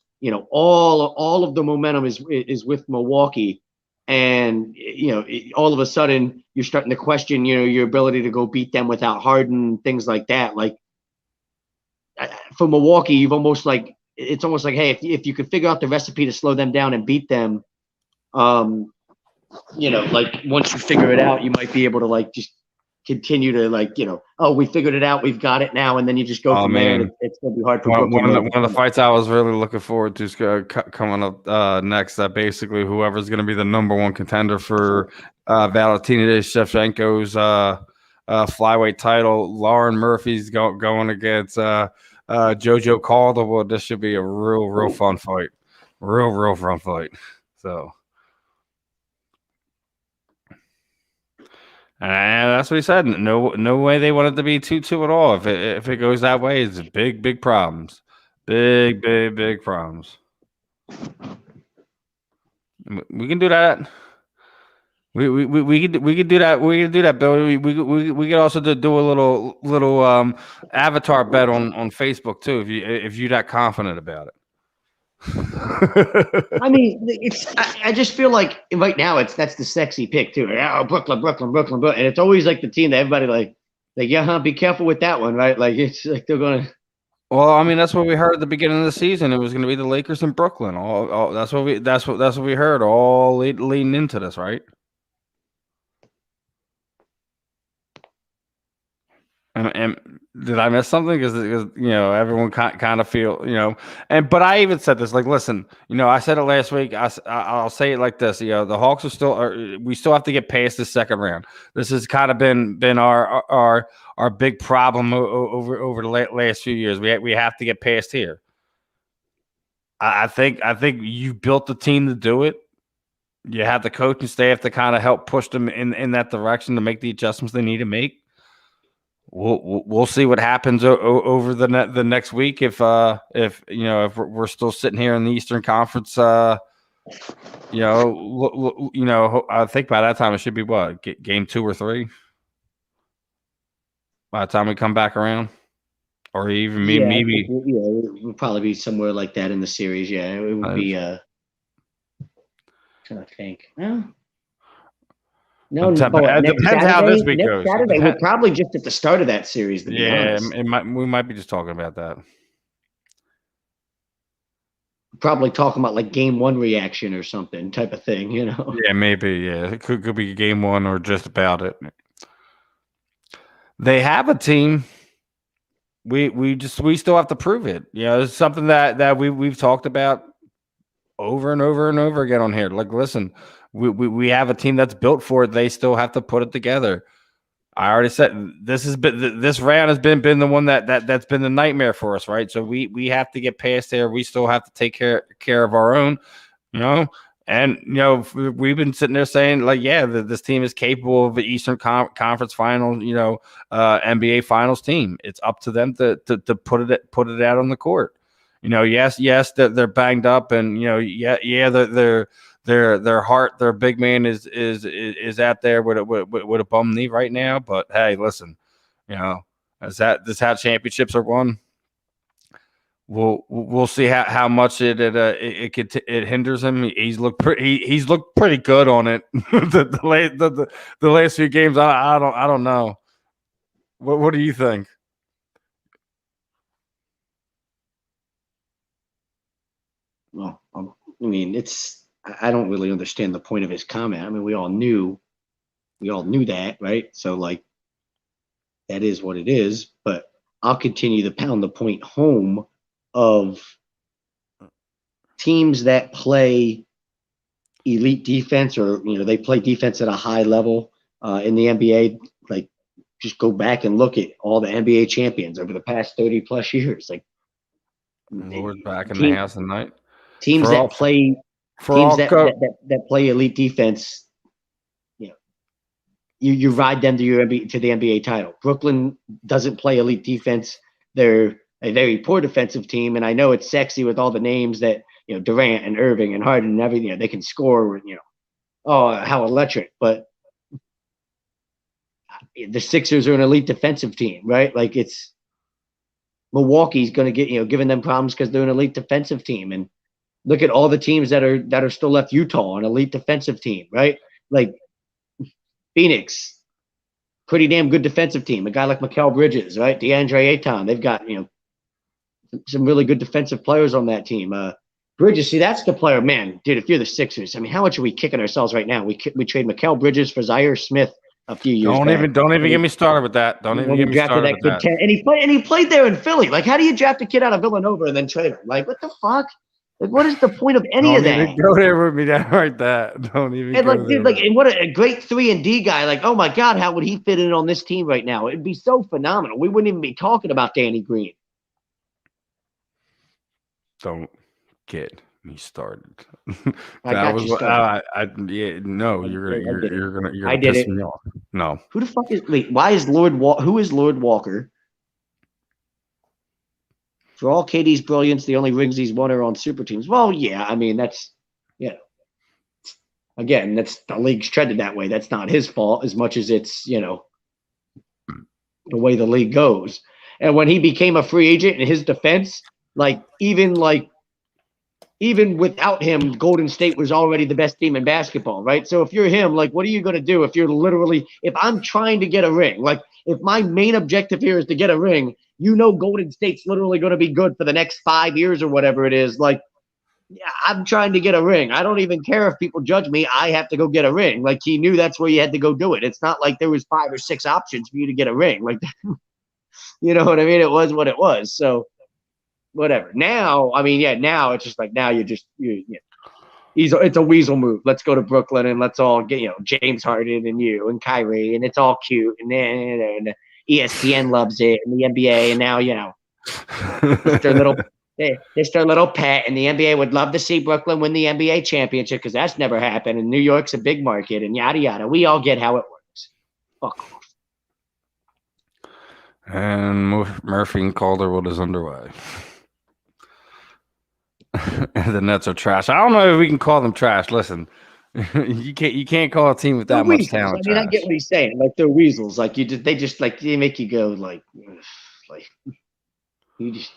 all of the momentum is with Milwaukee, and all of a sudden you're starting to question your ability to go beat them without Harden, things like that. Like, for Milwaukee, it's almost like, hey, if you could figure out the recipe to slow them down and beat them, like, once you figure it out, you might be able to, like, just continue to oh, we figured it out, we've got it now, and then you just go from there, and it's going to be hard for Brooklyn.
One of the fights I was really looking forward to is coming up next. That basically whoever's going to be the number one contender for Valentina Shevchenko's flyweight title, Lauren Murphy's going against JoJo Caldwell. This should be a real fun fight. Real fun fight. So. And that's what he said. No way they want it to be 2-2 at all. If it goes that way, it's big problems. Big problems. We can do that. We could do that. We can do that, Bill. We could also do a little avatar bet on Facebook too. If you're that confident about it.
I mean, I just feel like right now that's the sexy pick too. Oh, Brooklyn, and it's always like the team that everybody like be careful with that one, right? Like it's like they're gonna.
Well, I mean, that's what we heard at the beginning of the season. It was going to be the Lakers and Brooklyn. That's what we heard all leading into this, right? And did I miss something? Because everyone kind of feel but I even said this, like, listen, I said it last week. I'll say it like this, the Hawks we still have to get past this second round. This has kind of been our big problem over the last few years. We have to get past here. I think you built the team to do it. You have the coaching staff to kind of help push them in that direction to make the adjustments they need to make. We'll see what happens over the next week if we're still sitting here in the Eastern Conference. I think by that time it should be game 2 or 3. By the time we come back around, or even maybe
it would probably be somewhere like that in the series. Yeah, it would be. Trying to think. Well. No,
it depends how this week goes.
Saturday, we're probably just at the start of that series. To be honest.
We might be just talking about that.
Probably talking about like game 1 reaction or something type of thing,
Yeah, maybe. Yeah, it could be game 1 or just about it. They have a team. We still have to prove it. It's something that we've talked about over and over and over again on here. Like, listen. We have a team that's built for it. They still have to put it together. I already said this round has been the one that's been the nightmare for us, right? So we have to get past there. We still have to take care of our own, And we've been sitting there saying like, this team is capable of the Eastern Conference Finals, NBA Finals team. It's up to them to put it out on the court. Yes, they're banged up, and their heart, their big man is out there with a bum knee right now. But hey, listen, this how championships are won. We'll see how much it hinders him. He's looked pretty good on it. the last few games. I don't know. What do you think?
Well, I mean, I don't really understand the point of his comment. I mean, we all knew that, right? So like, that is what it is. But I'll continue to pound the point home of teams that play elite defense, or they play defense at a high level in the NBA. Like, just go back and look at all the NBA champions over the past 30 plus years. Like,
Lord back in the house tonight.
Teams that play elite defense, you ride them to the NBA title. Brooklyn doesn't play elite defense. They're a very poor defensive team, and I know it's sexy with all the names that Durant and Irving and Harden and everything. They can score. Oh, how electric! But the Sixers are an elite defensive team, right? Like, it's Milwaukee's going to get giving them problems because they're an elite defensive team. And look at all the teams that are still left. Utah, an elite defensive team, right? Like Phoenix, pretty damn good defensive team. A guy like Mikal Bridges, right? DeAndre Ayton. They've got some really good defensive players on that team. Bridges, see, that's the player, man, dude. If you're the Sixers, I mean, how much are we kicking ourselves right now? We trade Mikal Bridges for Zaire Smith a few years
Don't
back.
even get me started with that. Don't even
When he
get me
drafted
started
that
with
kid
that.
10, and he played there in Philly. Like, how do you draft a kid out of Villanova and then trade him? Like, what the fuck? Like, what is the point of any of
Don't
that?
even go there with me. That right. That don't even
And
go
like,
there.
dude, like, and what a great 3-and-D guy. Like, oh my God, how would he fit in on this team right now? It'd be so phenomenal. We wouldn't even be talking about Danny Green.
Don't get me started.
I got
was
you
what
started.
you're
I
gonna
did
piss
it.
me off. No.
Who the fuck is? Wait, why is who is Lord Walker? For all KD's brilliance, the only rings he's won are on super teams. Well, yeah, I mean that's again, that's the league's treaded that way. That's not his fault as much as it's the way the league goes. And when he became a free agent, in his defense, even without him, Golden State was already the best team in basketball, right? So if you're him, like, what are you going to do if if I'm trying to get a ring, like if my main objective here is to get a ring, Golden State's literally going to be good for the next 5 years or whatever it is. Like, yeah, I'm trying to get a ring. I don't even care if people judge me. I have to go get a ring. Like, he knew that's where you had to go do it. It's not like there was 5 or 6 options for you to get a ring. Like, you know what I mean? It was what it was. So whatever. Now, I mean, yeah, now it's just like it's a weasel move. Let's go to Brooklyn and let's all get James Harden and you and Kyrie, and it's all cute, and then ESPN loves it, and the NBA, and now it's their little pet, and the NBA would love to see Brooklyn win the NBA championship because that's never happened, and New York's a big market, and yada yada. We all get how it works. Fuck off.
And Murphy and Calderwood is underway. The Nets are trash. I don't know if we can call them trash. Listen, you can't call a team with that much talent.
I mean, I get what he's saying. Like, they're weasels. Like, they make you go like you just.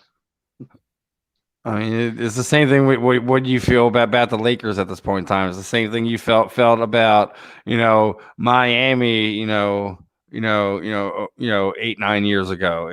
I mean, it's the same thing. What do you feel about the Lakers at this point in time? It's the same thing you felt about Miami. 8-9 years ago.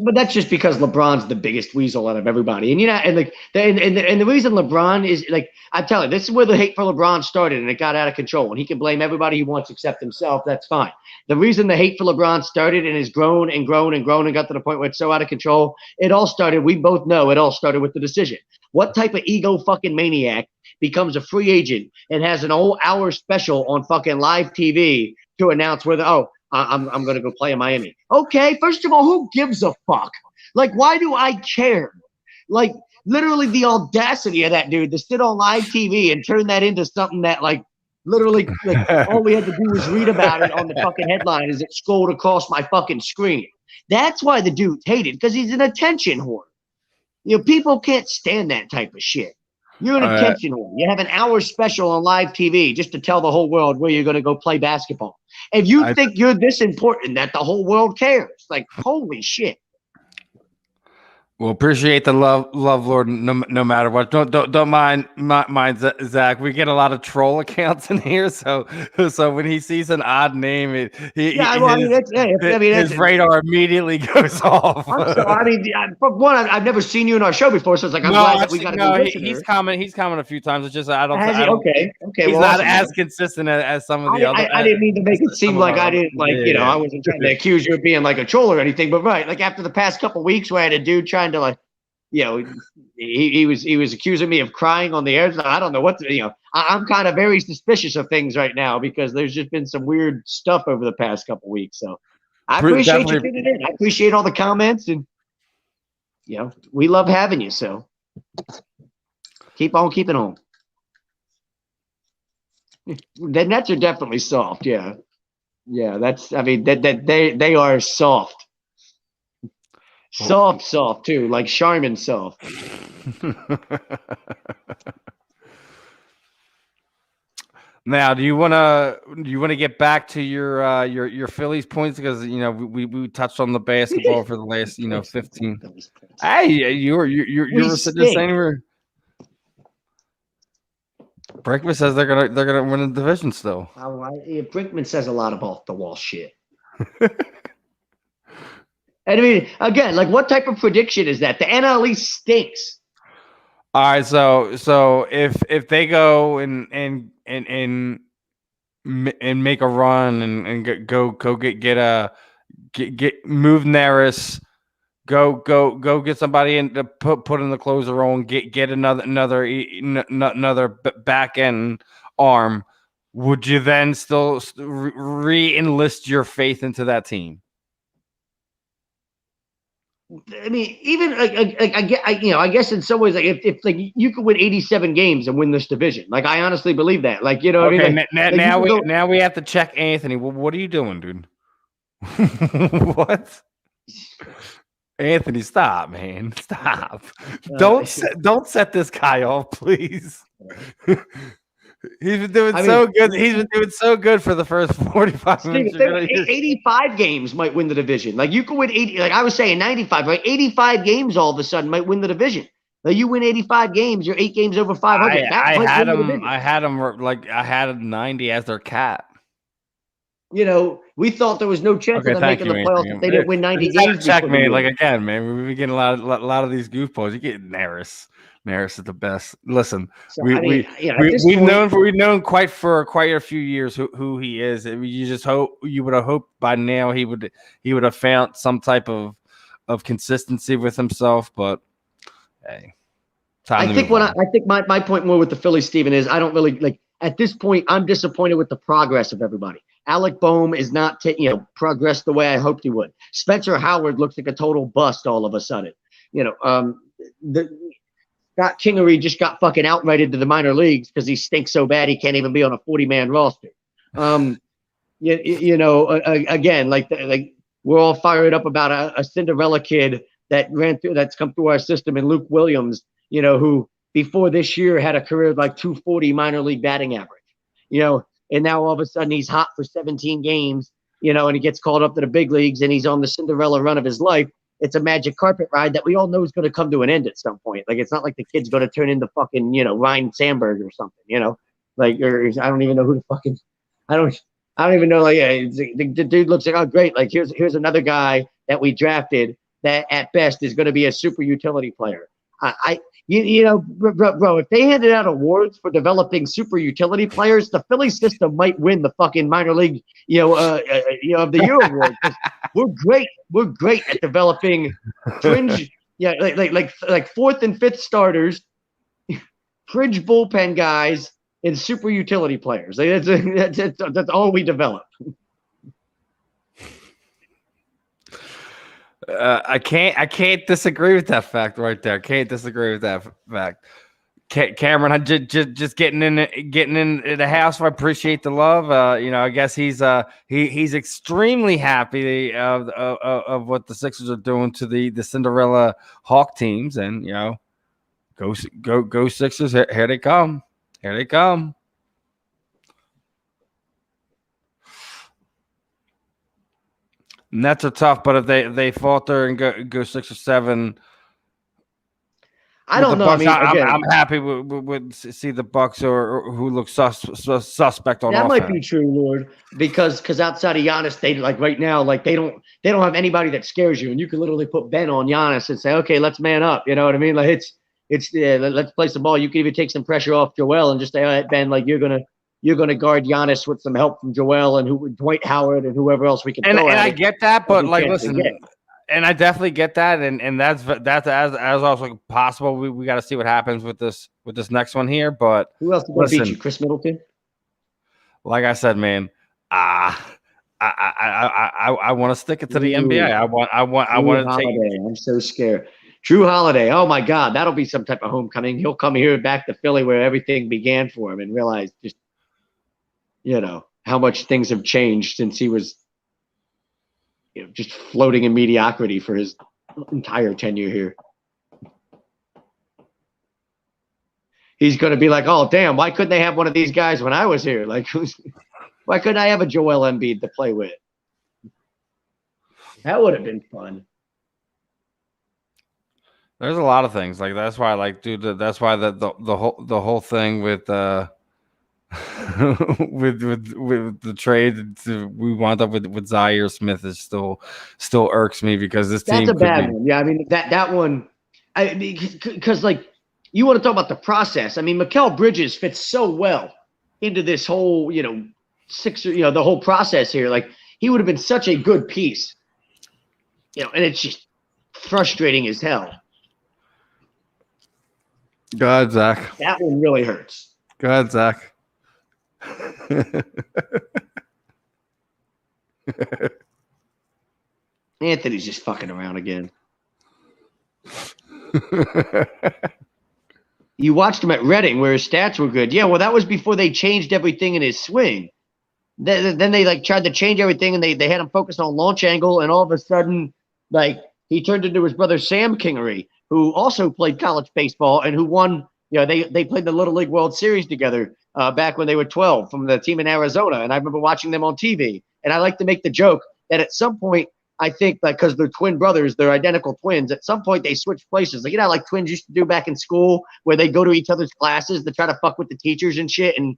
But that's just because LeBron's the biggest weasel out of everybody, and the reason LeBron is like, I'm telling you, this is where the hate for LeBron started, and it got out of control. And he can blame everybody he wants except himself. That's fine. The reason the hate for LeBron started and has grown and grown and grown and got to the point where it's so out of control, it all started. We both know it all started with the decision. What type of ego fucking maniac becomes a free agent and has an whole hour special on fucking live TV to announce whether I'm going to go play in Miami. Okay, first of all, who gives a fuck? Like, why do I care? Like, literally the audacity of that dude to sit on live TV and turn that into something that, like, literally, all we had to do was read about it on the fucking headline as it scrolled across my fucking screen. That's why the dude's hated, because he's an attention whore. People can't stand that type of shit. You're an attention whore. You have an hour special on live TV just to tell the whole world where you're going to go play basketball. If you think you're this important that the whole world cares, like, holy shit.
Well, appreciate the love, Lord. No matter what, don't mind Zach. We get a lot of troll accounts in here, so when he sees an odd name, his radar immediately goes off.
For one, I've never seen you in our show before, so it's like I'm glad that we got to do
He's commented a few times. It's just I don't.
Okay.
He's not as consistent as some of the other.
I didn't mean to make it seem like I didn't I wasn't trying to accuse you of being like a troll or anything, but right, like after the past couple weeks where I had a dude trying to he was accusing me of crying on the air. I don't know what I'm kind of very suspicious of things right now because there's just been some weird stuff over the past couple weeks. So I appreciate you tuning in. I appreciate all the comments, and we love having you. So keep on keeping on. The Nets are definitely soft. Yeah. They are soft. Soft too, like Charmin soft.
Now, do you want to get back to your Phillies points, because we touched on the basketball for the last 15. Hey, you're saying Brickman says they're gonna win the division still.
Brickman says a lot of off the wall shit. And I mean, again, like, what type of prediction is that? The NL East stinks.
All right, so if they go and and make a run and go get move Neris. Go get somebody in to put in the closer role and get another back end arm. Would you then still re-enlist your faith into that team?
I mean, even I guess in some ways, like if like you could win 87 games and win this division, like I honestly believe that. Like you know,
okay,
what I mean, like,
now we have to check Anthony. Well, what are you doing, dude? What? Anthony, stop, man, stop! Don't set this guy off, please. He's been doing good. He's been doing so good for the first 45 minutes.
85 games might win the division. Like you could win 80. Like I was saying, 95. Right, 85 games all of a sudden might win the division. Like you win 85 games, you're 8 games over 500.
I had them 90 as their cap.
You know, we thought there was no chance of them making the playoffs if they didn't win 90 games.
Check, man. Like again, man, we've been getting a lot of these goofballs. You get Neris. Neris is the best. Listen,
so,
we've known quite a few years who he is. I mean, you would have hoped by now he would have found some type of consistency with himself. But hey,
I think my point more with the Phillies, Steven, is I don't really like at this point. I'm disappointed with the progress of everybody. Alec Boehm is not progressed the way I hoped he would. Spencer Howard looks like a total bust all of a sudden. Scott Kingery just got fucking outrighted to the minor leagues because he stinks so bad he can't even be on a 40-man roster. Again, like we're all fired up about a Cinderella kid that's come through our system, and Luke Williams, who before this year had a career of like 240 minor league batting average, and now all of a sudden he's hot for 17 games, and he gets called up to the big leagues and he's on the Cinderella run of his life. It's a magic carpet ride that we all know is going to come to an end at some point. Like, it's not like the kid's going to turn into fucking, Ryan Sandberg or something, like, or I don't even know who the fucking, I don't even know. Like, the dude looks like, oh, great. Like, here's another guy that we drafted that at best is going to be a super utility player. Bro, if they handed out awards for developing super utility players, the Philly system might win the fucking minor league, of the year award. We're great at developing fringe, like fourth and fifth starters, fringe bullpen guys, and super utility players. Like, that's all we develop.
I can't disagree with that fact right there. Can't disagree with that fact. Cameron, just getting in the house. I appreciate the love. I guess he's extremely happy of what the Sixers are doing to the Cinderella Hawk teams, and go Sixers. Here they come. Here they come. Nets are tough, but if they falter and go 6 or 7,
I don't know.
Bucks, I'm happy with see the Bucks or who look suspect on
that
offense.
Might be true, Lord, because outside of Giannis, they like right now, like they don't have anybody that scares you, and you can literally put Ben on Giannis and say, okay, let's man up. You know what I mean? Like it's let's play some ball. You can even take some pressure off Joel and just say, all right, Ben, like you're gonna guard Giannis with some help from Joel and Dwight Howard and whoever else we can.
And I get that, but like, listen, and I definitely get that, and that's as also possible. We got to see what happens with this next one here. But
who else is going to beat you? Chris Middleton.
Like I said, man, I want to stick it to the NBA. I want to take.
I'm so scared. Drew Holiday. Oh my God, that'll be some type of homecoming. He'll come here back to Philly where everything began for him and realize just how much things have changed since he was just floating in mediocrity for his entire tenure here. He's going to be like, oh, damn, why couldn't they have one of these guys when I was here? Like, why couldn't I have a Joel Embiid to play with? That would have been fun.
There's a lot of things. Like, that's why, like, dude, that's why the whole thing with with the trade we wound up with Zaire Smith is still irks me because this team.
That's a bad one. Yeah, I mean that one. Because like you want to talk about the process. I mean, Mikal Bridges fits so well into this whole Sixer, the whole process here. Like, he would have been such a good piece, and it's just frustrating as hell.
Go ahead, Zach.
That one really hurts.
Go ahead, Zach.
Anthony's just fucking around again. You watched him at Reading where his stats were good. Yeah, well, that was before they changed everything in his swing. Then they tried to change everything, and they had him focus on launch angle, and all of a sudden, he turned into his brother Sam Kingery, who also played college baseball and who won. They played the Little League World Series together back when they were 12 from the team in Arizona, and I remember watching them on TV. And I like to make the joke that at some point, I think because they're twin brothers, they're identical twins. At some point, they switch places. Like twins used to do back in school, where they go to each other's classes to try to fuck with the teachers and shit, and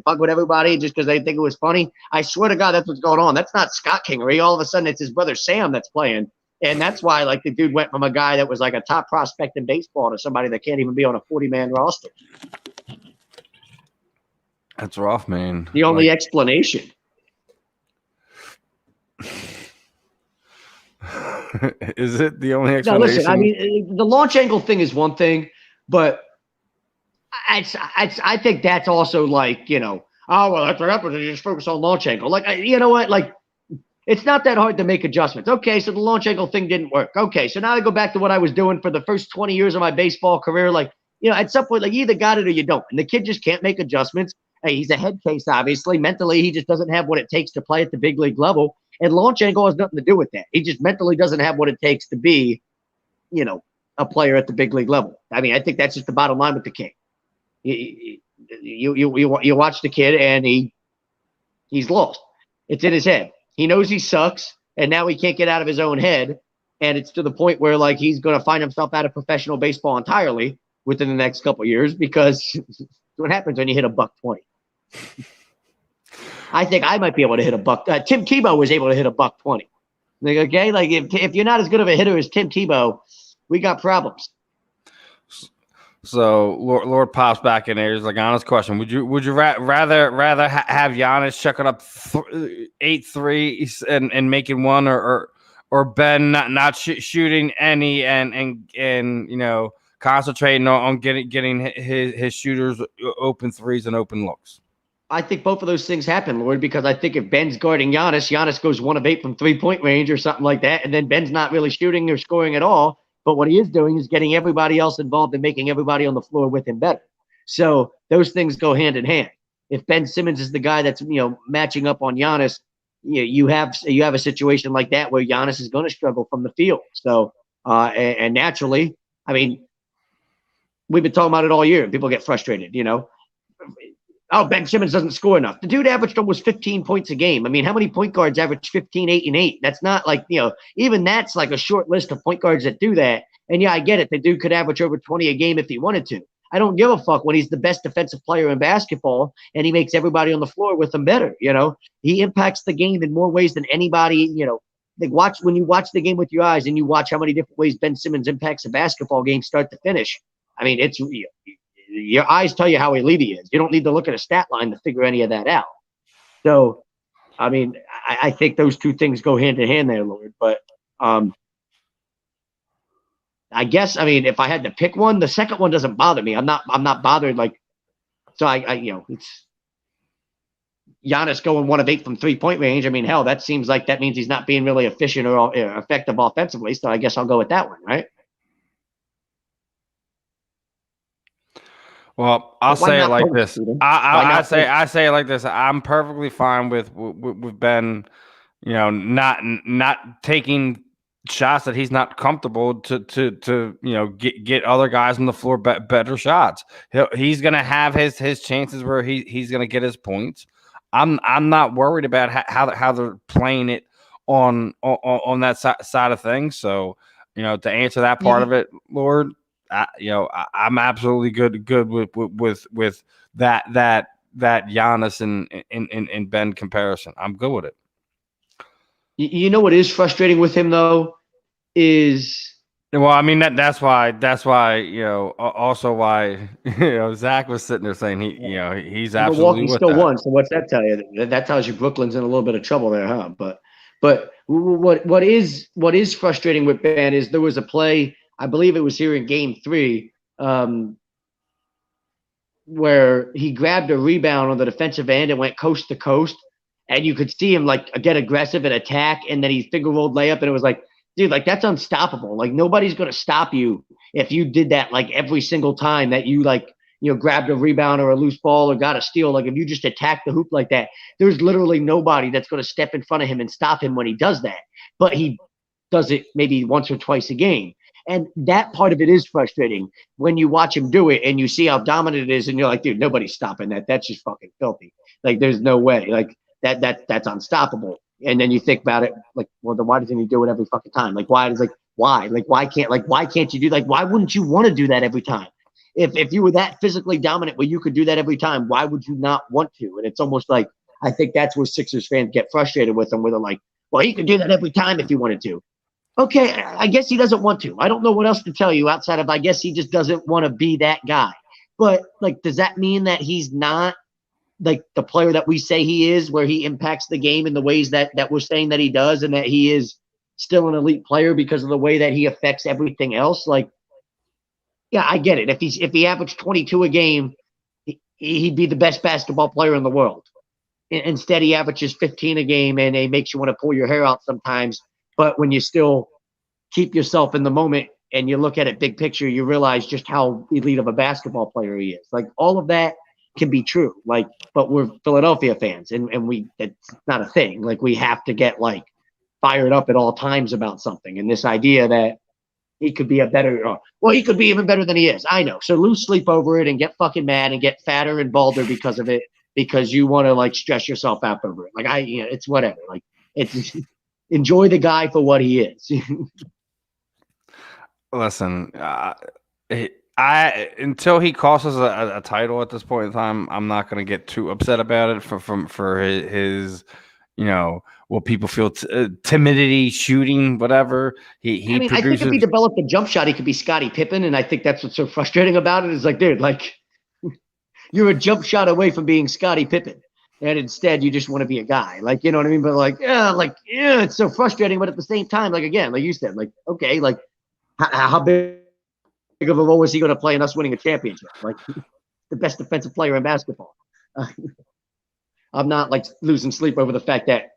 fuck with everybody just because they think it was funny. I swear to God, that's what's going on. That's not Scott Kingery. All of a sudden, it's his brother Sam that's playing, and that's why the dude went from a guy that was a top prospect in baseball to somebody that can't even be on a 40-man roster.
That's rough, man.
The only explanation.
Is it the only explanation?
No, listen. I mean, the launch angle thing is one thing, but I think that's also oh well, that's what happens. You just focus on launch angle. You know what? It's not that hard to make adjustments. Okay, so the launch angle thing didn't work. Okay, so now I go back to what I was doing for the first 20 years of my baseball career. At some point, you either got it or you don't. And the kid just can't make adjustments. Hey, he's a head case, obviously. Mentally, he just doesn't have what it takes to play at the big league level. And launch angle has nothing to do with that. He just mentally doesn't have what it takes to be, a player at the big league level. I mean, I think that's just the bottom line with the king. You watch the kid, and he's lost. It's in his head. He knows he sucks, and now he can't get out of his own head. And it's to the point where he's going to find himself out of professional baseball entirely within the next couple of years, because what happens when you hit a $120. I think I might be able to hit a buck. Tim Tebow was able to hit a $120. Okay, if you're not as good of a hitter as Tim Tebow, we got problems.
So Lord pops back in there. He's honest question: Would you rather have Giannis checking up 8 threes and making one, or Ben not shooting any and concentrating on getting his shooters open threes and open looks?
I think both of those things happen, Lord, because I think if Ben's guarding Giannis goes 1 of 8 from 3-point range or something like that, and then Ben's not really shooting or scoring at all. But what he is doing is getting everybody else involved and making everybody on the floor with him better. So those things go hand in hand. If Ben Simmons is the guy that's matching up on Giannis, you have a situation like that where Giannis is going to struggle from the field. So and naturally, I mean, we've been talking about it all year. People get frustrated, Oh, Ben Simmons doesn't score enough. The dude averaged almost 15 points a game. I mean, how many point guards average 15, 8, and 8? That's not even that's a short list of point guards that do that. And yeah, I get it. The dude could average over 20 a game if he wanted to. I don't give a fuck when he's the best defensive player in basketball and he makes everybody on the floor with him better. He impacts the game in more ways than anybody. When you watch the game with your eyes and you watch how many different ways Ben Simmons impacts a basketball game start to finish. I mean, it's your eyes tell you how elite he is. You don't need to look at a stat line to figure any of that out. So, I mean, I think those two things go hand in hand there, Lord. But I guess, I mean, if I had to pick one, the second one doesn't bother me. I'm not bothered. So it's Giannis going 1 of 8 from 3-point range. I mean, hell, that seems like that means he's not being really efficient or effective offensively. So I guess I'll go with that one, right?
Well, I'll say it like this. I say it like this. I'm perfectly fine with Ben, not taking shots that he's not comfortable to get other guys on the floor better shots. He's gonna have his chances where he's gonna get his points. I'm not worried about how they're playing it on that side of things. So to answer that part of it, Lord. I'm absolutely good with that Giannis and Ben comparison. I'm good with it.
What is frustrating with him though is
Well, I mean that's why also why Zach was sitting there saying he's absolutely
Milwaukee
with
still
that.
won, so what's that tell you? That tells you Brooklyn's in a little bit of trouble there, huh? But what is frustrating with Ben is there was a play, I believe it was here in Game 3, where he grabbed a rebound on the defensive end and went coast to coast, and you could see him like get aggressive and attack, and then he finger rolled layup, and it was like, dude, like that's unstoppable. Like nobody's gonna stop you if you did that like every single time that you grabbed a rebound or a loose ball or got a steal. Like if you just attack the hoop like that, there's literally nobody that's gonna step in front of him and stop him when he does that. But he does it maybe once or twice a game. And that part of it is frustrating when you watch him do it and you see how dominant it is, and you're like, dude, nobody's stopping that. That's just fucking filthy. Like, there's no way. Like that's unstoppable. And then you think about it, like, well, then why doesn't he do it every fucking time? Like, why? Why can't you do, like, why wouldn't you want to do that every time? If you were that physically dominant where you could do that every time, why would you not want to? And it's almost like, I think that's where Sixers fans get frustrated with him, where they're like, well, he could do that every time if he wanted to. Okay, I guess he doesn't want to. I don't know what else to tell you outside of I guess he just doesn't want to be that guy. But like, does that mean that he's not like the player that we say he is, where he impacts the game in the ways that we're saying that he does, and that he is still an elite player because of the way that he affects everything else? Like, yeah, I get it. If he averaged 22 a game, he'd be the best basketball player in the world. Instead, he averages 15 a game, and it makes you want to pull your hair out sometimes. But when you still keep yourself in the moment and you look at it big picture, you realize just how elite of a basketball player he is. Like, all of that can be true. Like, but we're Philadelphia fans, and it's not a thing. Like, we have to get like fired up at all times about something. And this idea that he could be he could be even better than he is. I know. So lose sleep over it and get fucking mad and get fatter and balder because of it, because you want to like stress yourself out over it. Like, it's whatever. Like, it's enjoy the guy for what he is.
Listen, I until he costs us a title at this point in time, I'm not going to get too upset about it for his what people feel timidity, shooting, whatever. He
I think if
produces.
he developed a jump shot, he could be Scottie Pippen, and I think that's what's so frustrating about it. Is like, dude, like you're a jump shot away from being Scottie Pippen, and instead you just want to be a guy. Like, you know what I mean? But yeah, it's so frustrating. But at the same time, like, again, like you said, like, okay, like how big of a role is he going to play in us winning a championship? Like, the best defensive player in basketball. I'm not like losing sleep over the fact that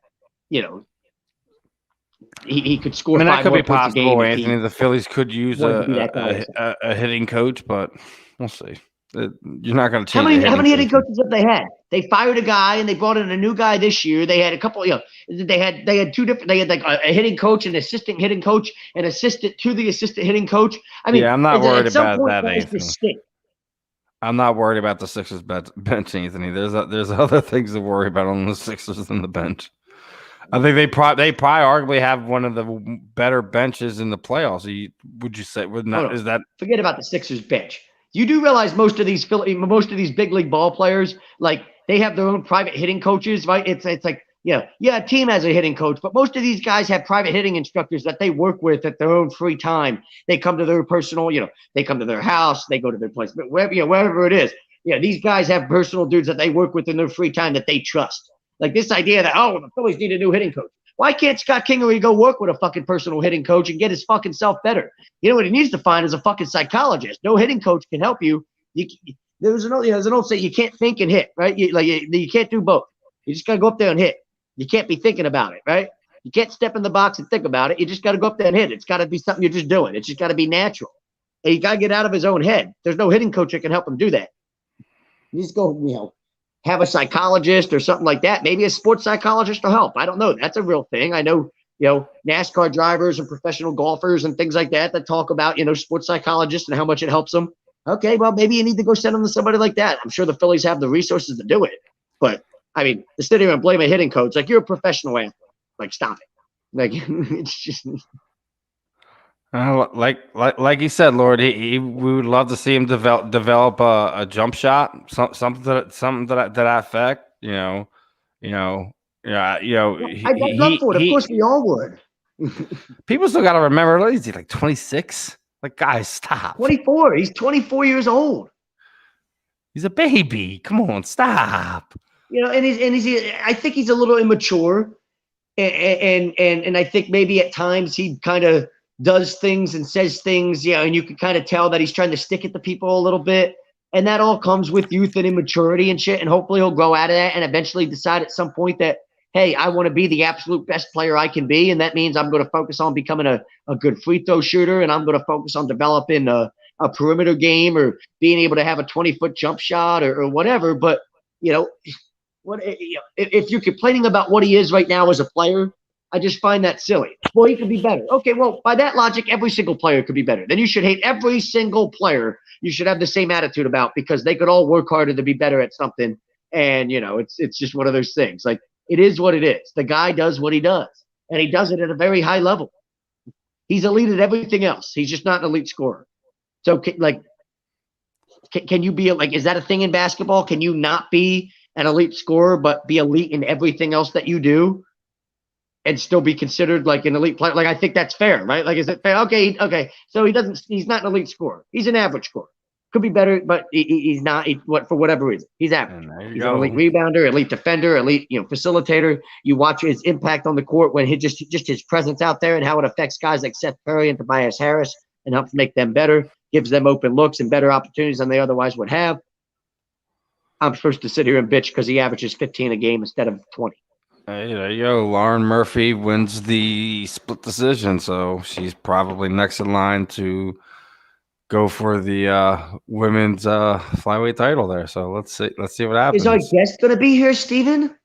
he could score.
I mean, that
5
could
more
be
points a game
possible,
if he
Anthony. The Phillies could use
wanted to be that guy.
a hitting coach, but we'll see. You're not going to
How
change.
many hitting coaches have they had? They fired a guy and they brought in a new guy this year. They had a couple. They had two different. They had like a hitting coach, an assistant hitting coach, an assistant to the assistant hitting coach. I mean,
yeah, I'm not worried about that,
guys
Anthony.
just stink.
I'm not worried about the Sixers bench, Anthony. There's other things to worry about on the Sixers than the bench. I think they probably arguably have one of the better benches in the playoffs. Would you say? Is that?
Forget about the Sixers bench. You do realize most of these big league ball players, like, they have their own private hitting coaches, right? It's like, a team has a hitting coach, but most of these guys have private hitting instructors that they work with at their own free time. They come to their personal, they come to their house, they go to their place, but wherever it is. These guys have personal dudes that they work with in their free time that they trust. Like, this idea that, the Phillies need a new hitting coach. Why can't Scott Kingery go work with a fucking personal hitting coach and get his fucking self better? You know what he needs to find is a fucking psychologist. No hitting coach can help you. There's an old saying, you can't think and hit, right? You can't do both. You just got to go up there and hit. You can't be thinking about it, right? You can't step in the box and think about it. You just got to go up there and hit. It's got to be something you're just doing. It's just got to be natural. And you got to get out of his own head. There's no hitting coach that can help him do that. You just go, have a psychologist or something like that. Maybe a sports psychologist will help. I don't know. That's a real thing. I know, NASCAR drivers and professional golfers and things like that talk about, sports psychologists and how much it helps them. Okay, well, maybe you need to go send them to somebody like that. I'm sure the Phillies have the resources to do it. But, I mean, to sit here and blame a hitting coach, like, you're a professional athlete. Like, stop it. Like, it's just...
Like you said, Lord, we would love to see him develop a jump shot, something that effect.
I'd love for it. Of course, we all would.
People still got to remember, is he like 26? Like, guys, stop.
24. He's 24 years old.
He's a baby. Come on, stop.
You know, and I think he's a little immature, and I think maybe at times he kind of does things and says things, you know, and you can kind of tell that he's trying to stick it to people a little bit, and that all comes with youth and immaturity and shit. And hopefully he'll grow out of that and eventually decide at some point that, hey, I want to be the absolute best player I can be, and that means I'm going to focus on becoming a good free throw shooter, and I'm going to focus on developing a perimeter game or being able to have a 20-foot jump shot or whatever. But, you know, if you're complaining about what he is right now as a player, I just find that silly. Well, he could be better. Okay, well, by that logic, every single player could be better. Then you should hate every single player you should have the same attitude about, because they could all work harder to be better at something. And, you know, it's just one of those things. Like, it is what it is. The guy does what he does, and he does it at a very high level. He's elite at everything else. He's just not an elite scorer. So, can you be like, is that a thing in basketball? Can you not be an elite scorer but be elite in everything else that you do and still be considered like an elite player? Like, I think that's fair, right? Like, is it fair? Okay. So he's not an elite scorer. He's an average scorer. Could be better, but he's not. For whatever reason, he's average. He's an elite rebounder, elite defender, elite, you know, facilitator. You watch his impact on the court when just his presence out there and how it affects guys like Seth Curry and Tobias Harris and helps make them better, gives them open looks and better opportunities than they otherwise would have. I'm supposed to sit here and bitch because he averages 15 a game instead of 20.
Hey, there you go. Lauren Murphy wins the split decision, so she's probably next in line to go for the women's flyweight title there. So let's see what happens.
Is our guest going to be here, Steven?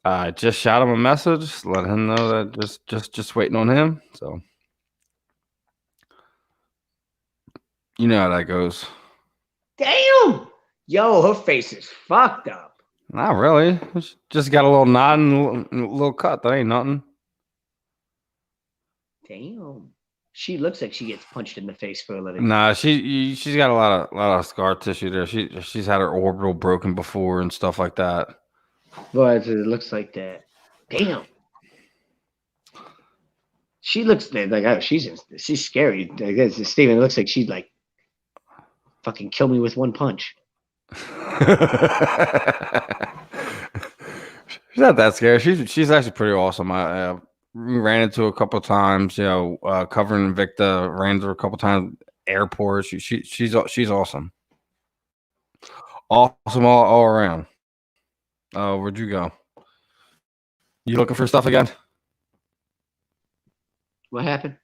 I just shot him a message, let him know that just waiting on him. So you know how that goes.
Damn! Yo, her face is fucked up.
Not really. Just got a little nod and a little cut. That ain't nothing.
Damn. She looks like she gets punched in the face for a living.
Nah, she's got a lot of scar tissue there. She's had her orbital broken before and stuff like that.
But it looks like that. Damn. She looks like she's scary. I guess Steven, it looks like she'd like fucking kill me with one punch.
She's not that scary. She's actually pretty awesome. I ran into a couple of times, you know, covering Invicta. Ran into her a couple of times airport. She's awesome. Awesome all around. Where'd you go? You looking for stuff again?
What happened?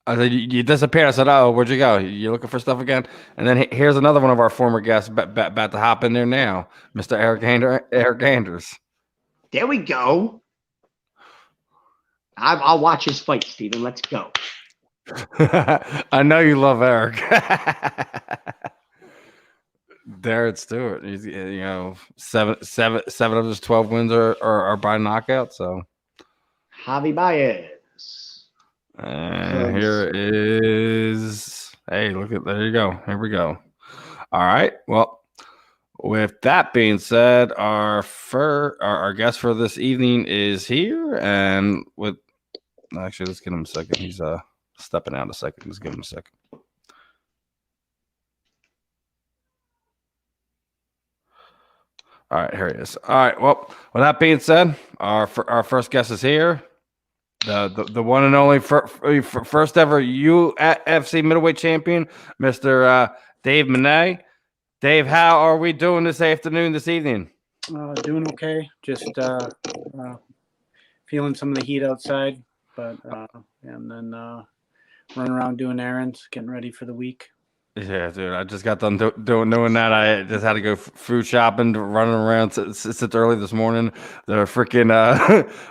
I said you disappeared. I said, "Oh, where'd you go? You looking for stuff again?" And then here's another one of our former guests about to hop in there now, Mr. Eric Anders.
There we go. I'll watch his fight, Steven. Let's go.
I know you love Eric. Darren Stewart. He's, you know, seven of his 12 wins are by knockout. So
Javi Baez.
And here is, hey, there you go. Here we go. All right. Well, with that being said, our guest for this evening is here, and actually, let's get him a second. He's stepping out a second. Let's give him a second. All right, here he is. All right. Well, with that being said, our first guest is here. The one and only first ever UFC middleweight champion, Mr. Dave Menne. Dave, how are we doing this evening?
Doing okay. Just feeling some of the heat outside, but and then running around doing errands, getting ready for the week.
Yeah, dude. I just got done doing that. I just had to go food shopping, running around since early this morning. The freaking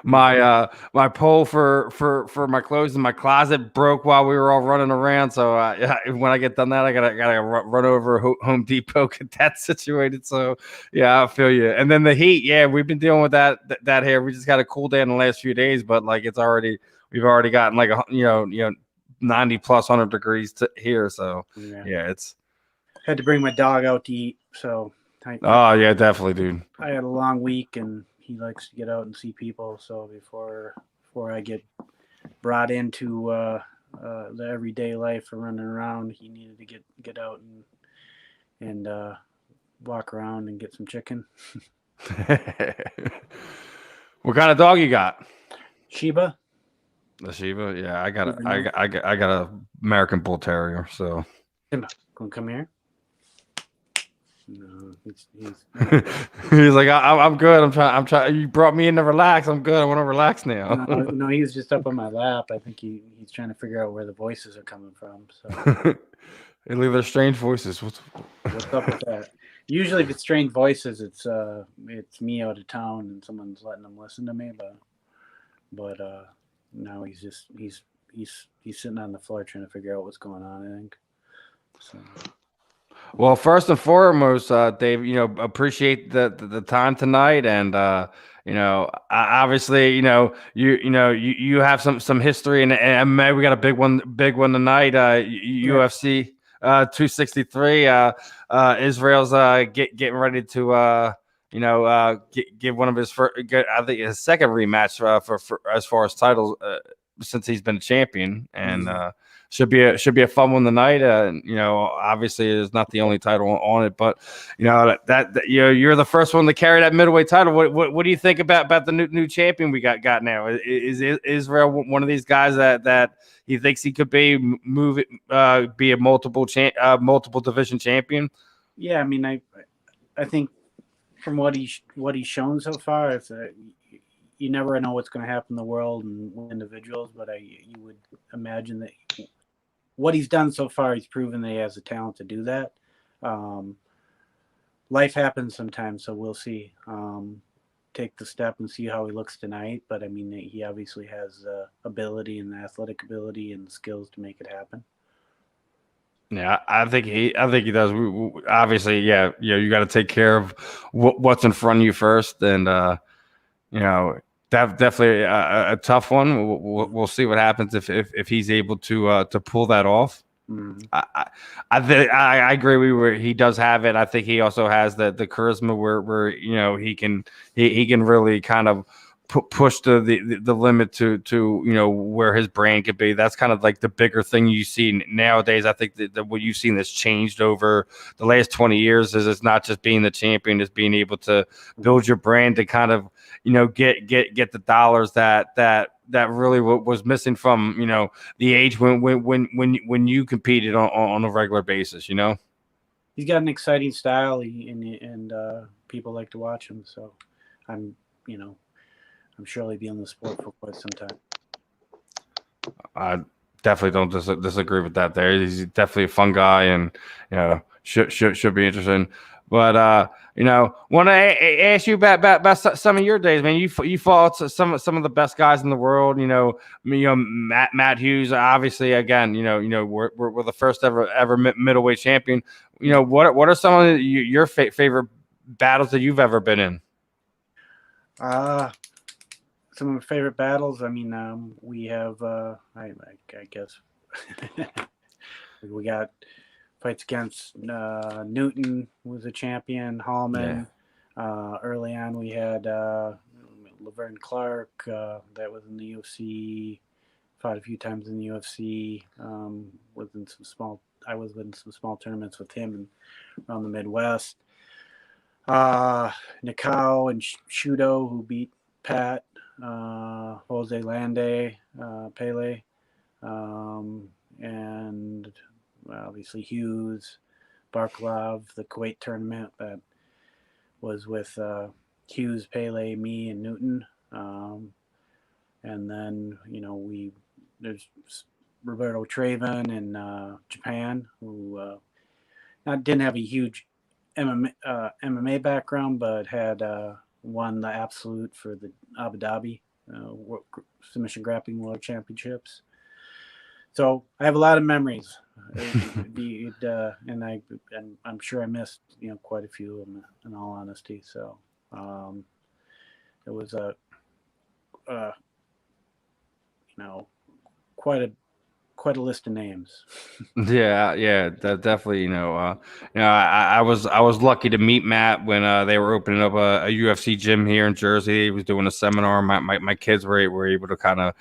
my pole for my clothes in my closet broke while we were all running around. So when I get done that, I gotta run over Home Depot, get that situated. So yeah, I feel you. And then the heat. Yeah, we've been dealing with that here. We just got to cool down the last few days, but like we've already gotten like 90 plus 100 degrees here, so yeah, it's
had to bring my dog out to eat. So
yeah, definitely, dude.
I had a long week, and he likes to get out and see people. So before before I get brought into the everyday life of running around. He needed to get out and walk around and get some chicken.
What kind of dog you got?
Shiba.
The Shiba. Yeah, I got
Never
a,
know.
I got a American Bull Terrier. So
Simba, come here. No, he's
he's like, I'm good. I'm trying. You brought me in to relax. I'm good. I want to relax now.
no, he's just up on my lap. I think he's trying to figure out where the voices are coming from. So
They leave their strange voices.
what's up with that? Usually, if it's strange voices, it's me out of town and someone's letting them listen to me. But now he's sitting on the floor trying to figure out what's going on. I think. So.
Well, first and foremost, Dave, appreciate the time tonight, and obviously, you have some history, and maybe we got a big one tonight. UFC 263. Israel's getting ready to give one of his first, I think his second rematch for as far as titles since he's been a champion, and. Should be a fun one tonight. Obviously, it's not the only title on it, but that you're the first one to carry that middleweight title. What do you think about the new champion we got now? Is Israel one of these guys that he thinks he could be be a multiple division champion?
Yeah, I mean, I think from what he's shown so far, it's you never know what's going to happen in the world and individuals, but you would imagine that what he's done so far, he's proven that he has the talent to do that. Life happens sometimes, so we'll see. Take the step and see how he looks tonight. But I mean, he obviously has the ability and the athletic ability and the skills to make it happen.
Yeah, I think he does. Obviously, yeah, you got to take care of what's in front of you first, and definitely a tough one. We'll see what happens if he's able to pull that off.
Mm-hmm.
I agree. He does have it. I think he also has the charisma where he can really kind of push the limit to where his brand could be. That's kind of like the bigger thing you see nowadays. I think that what you've seen that's changed over the last 20 years is it's not just being the champion, it's being able to build your brand to kind of get the dollars that really was missing from the age when you competed on a regular basis.
He's got an exciting style, and people like to watch him. So I'm sure he'll be in the sport for quite some time.
I definitely don't disagree with that. He's definitely a fun guy, and should be interesting. But want to ask you about some of your days, man. You fought some of the best guys in the world. Matt Hughes, obviously. Again, we're the first ever middleweight champion. What are some of your favorite battles that you've ever been in?
Some of my favorite battles. I mean, we have. I guess we got fights against Newton, who was a champion. Hallman. Yeah. Early on, we had Laverne Clark, that was in the UFC. Fought a few times in the UFC. I was in some small tournaments with him around the Midwest. Nikao and Shudo, who beat Pat. Jose Lande, Pele, and obviously Hughes, Barklov, the Kuwait tournament that was with Hughes, Pele, me, and Newton. And then, there's Roberto Traven in Japan, who didn't have a huge MMA background, but had won the absolute for the Abu Dhabi submission grappling world championships. So I have a lot of memories, and I'm sure I missed quite a few in all honesty. So it was quite quite a list of names.
Yeah, definitely. I was lucky to meet Matt when they were opening up a UFC gym here in Jersey. He was doing a seminar. My kids were able to kind of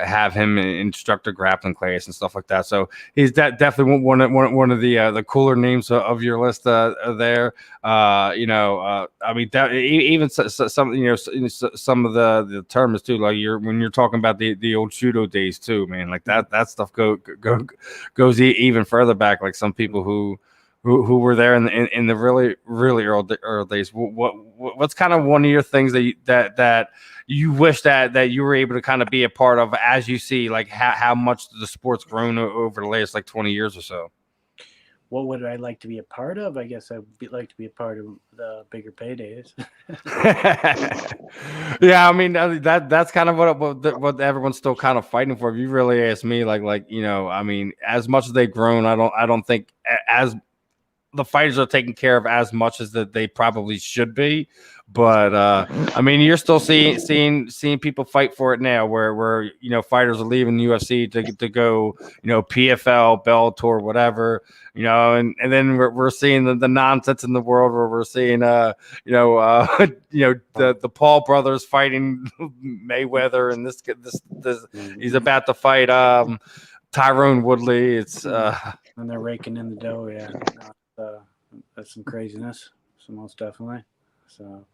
have him instruct a grappling class and stuff like that. So he's definitely one of the cooler names of your list there. I mean, even some of the terms too, like when you're talking about the old judo days too, man, like that stuff goes even further back. Like some people who were there in the really early days. What's kind of one of your things that you wish that you were able to kind of be a part of, as you see like how much the sport's grown over the last like 20 years or so?
What would I like to be a part of? I guess I'd like to be a part of the bigger paydays.
Yeah, I mean that's kind of what everyone's still kind of fighting for. If you really ask me, I mean, as much as they've grown, I don't think as the fighters are taken care of as much as that they probably should be. But I mean, you're still seeing people fight for it now, where fighters are leaving UFC to go PFL, Bellator, whatever, and then we're seeing the nonsense in the world where we're seeing the Paul brothers fighting Mayweather, and this he's about to fight Tyrone Woodley. It's
and they're raking in the dough. Yeah, that's some craziness. So most definitely. So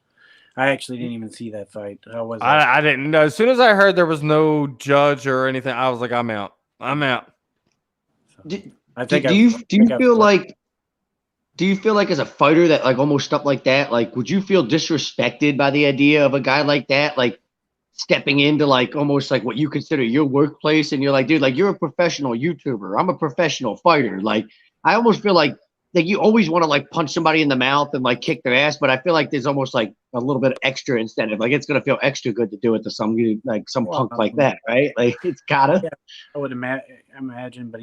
I actually didn't even see that fight. How was that?
I didn't know. As soon as I heard there was no judge or anything, I was like, I'm out.
So,
Do
I
you feel
like
like as a fighter that like almost stuff like that, like would you feel disrespected by the idea of a guy like that, like stepping into like almost like what you consider your workplace, and you're like, dude, like you're a professional YouTuber, I'm a professional fighter. Like I almost feel like you always want to like punch somebody in the mouth and like kick their ass, but I feel like there's almost like a little bit of extra incentive. Like it's gonna feel extra good to do it to some punk like that, right? Like it's gotta.
Yeah, I would imagine, but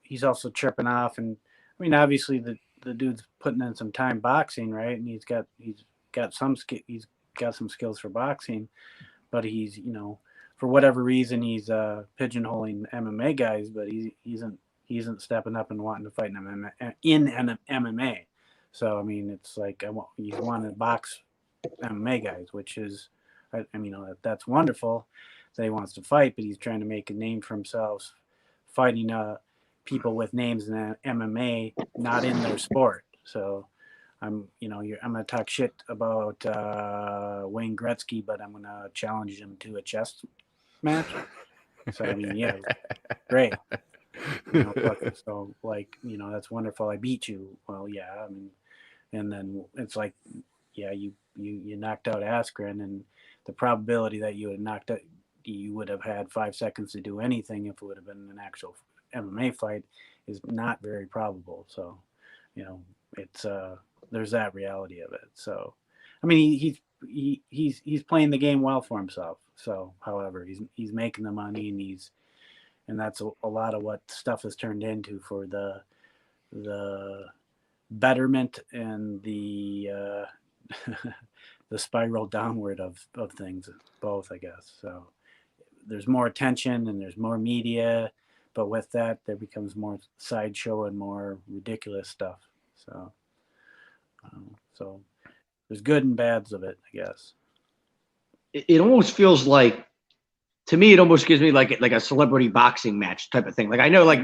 he's also tripping off, and I mean, obviously the dude's putting in some time boxing, right? And he's got some skills for boxing, but he's for whatever reason he's pigeonholing MMA guys, but he isn't stepping up and wanting to fight in MMA. So I mean, it's like he's wanting to box MMA guys, which is, that's wonderful that he wants to fight, but he's trying to make a name for himself fighting people with names in MMA, not in their sport. So I'm going to talk shit about Wayne Gretzky, but I'm going to challenge him to a chess match. So I mean, yeah, great. So like, that's wonderful. I beat you. Well, yeah. I mean, and then it's like, yeah, you knocked out Askren, and the probability that you would have had 5 seconds to do anything if it would have been an actual MMA fight is not very probable. So, it's there's that reality of it. So, I mean, he's playing the game well for himself. So, however, he's making the money, and that's a lot of what stuff has turned into for the betterment and the the spiral downward of things, both, I guess. So there's more attention and there's more media, but with that there becomes more sideshow and more ridiculous stuff. So so there's good and bads of it, I guess.
It almost feels like, to me, it almost gives me like a celebrity boxing match type of thing. Like I know, like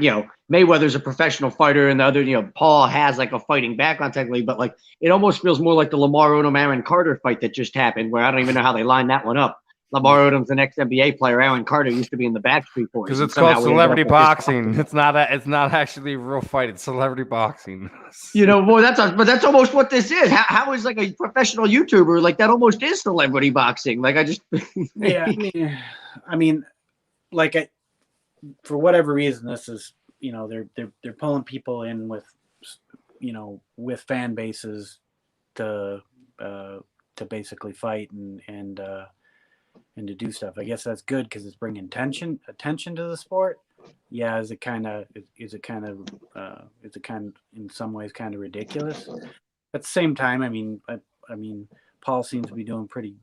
Mayweather's a professional fighter, and the other, Paul has like a fighting background technically, but like it almost feels more like the Lamar Odom Aaron Carter fight that just happened, where I don't even know how they lined that one up. Lamar Odom's an ex-NBA player. Aaron Carter used to be in the Backstreet Boys.
Because it's called celebrity boxing. It's not actually a real fight. It's celebrity boxing.
Boy, that's almost what this is. How is like a professional YouTuber like that? Almost is celebrity boxing. Like I just
yeah. I mean, like for whatever reason, this is they're pulling people in with with fan bases to basically fight and to do stuff. I guess that's good because it's bringing attention to the sport. Yeah, is it kind of in some ways kind of ridiculous? At the same time, I mean, Paul seems to be doing pretty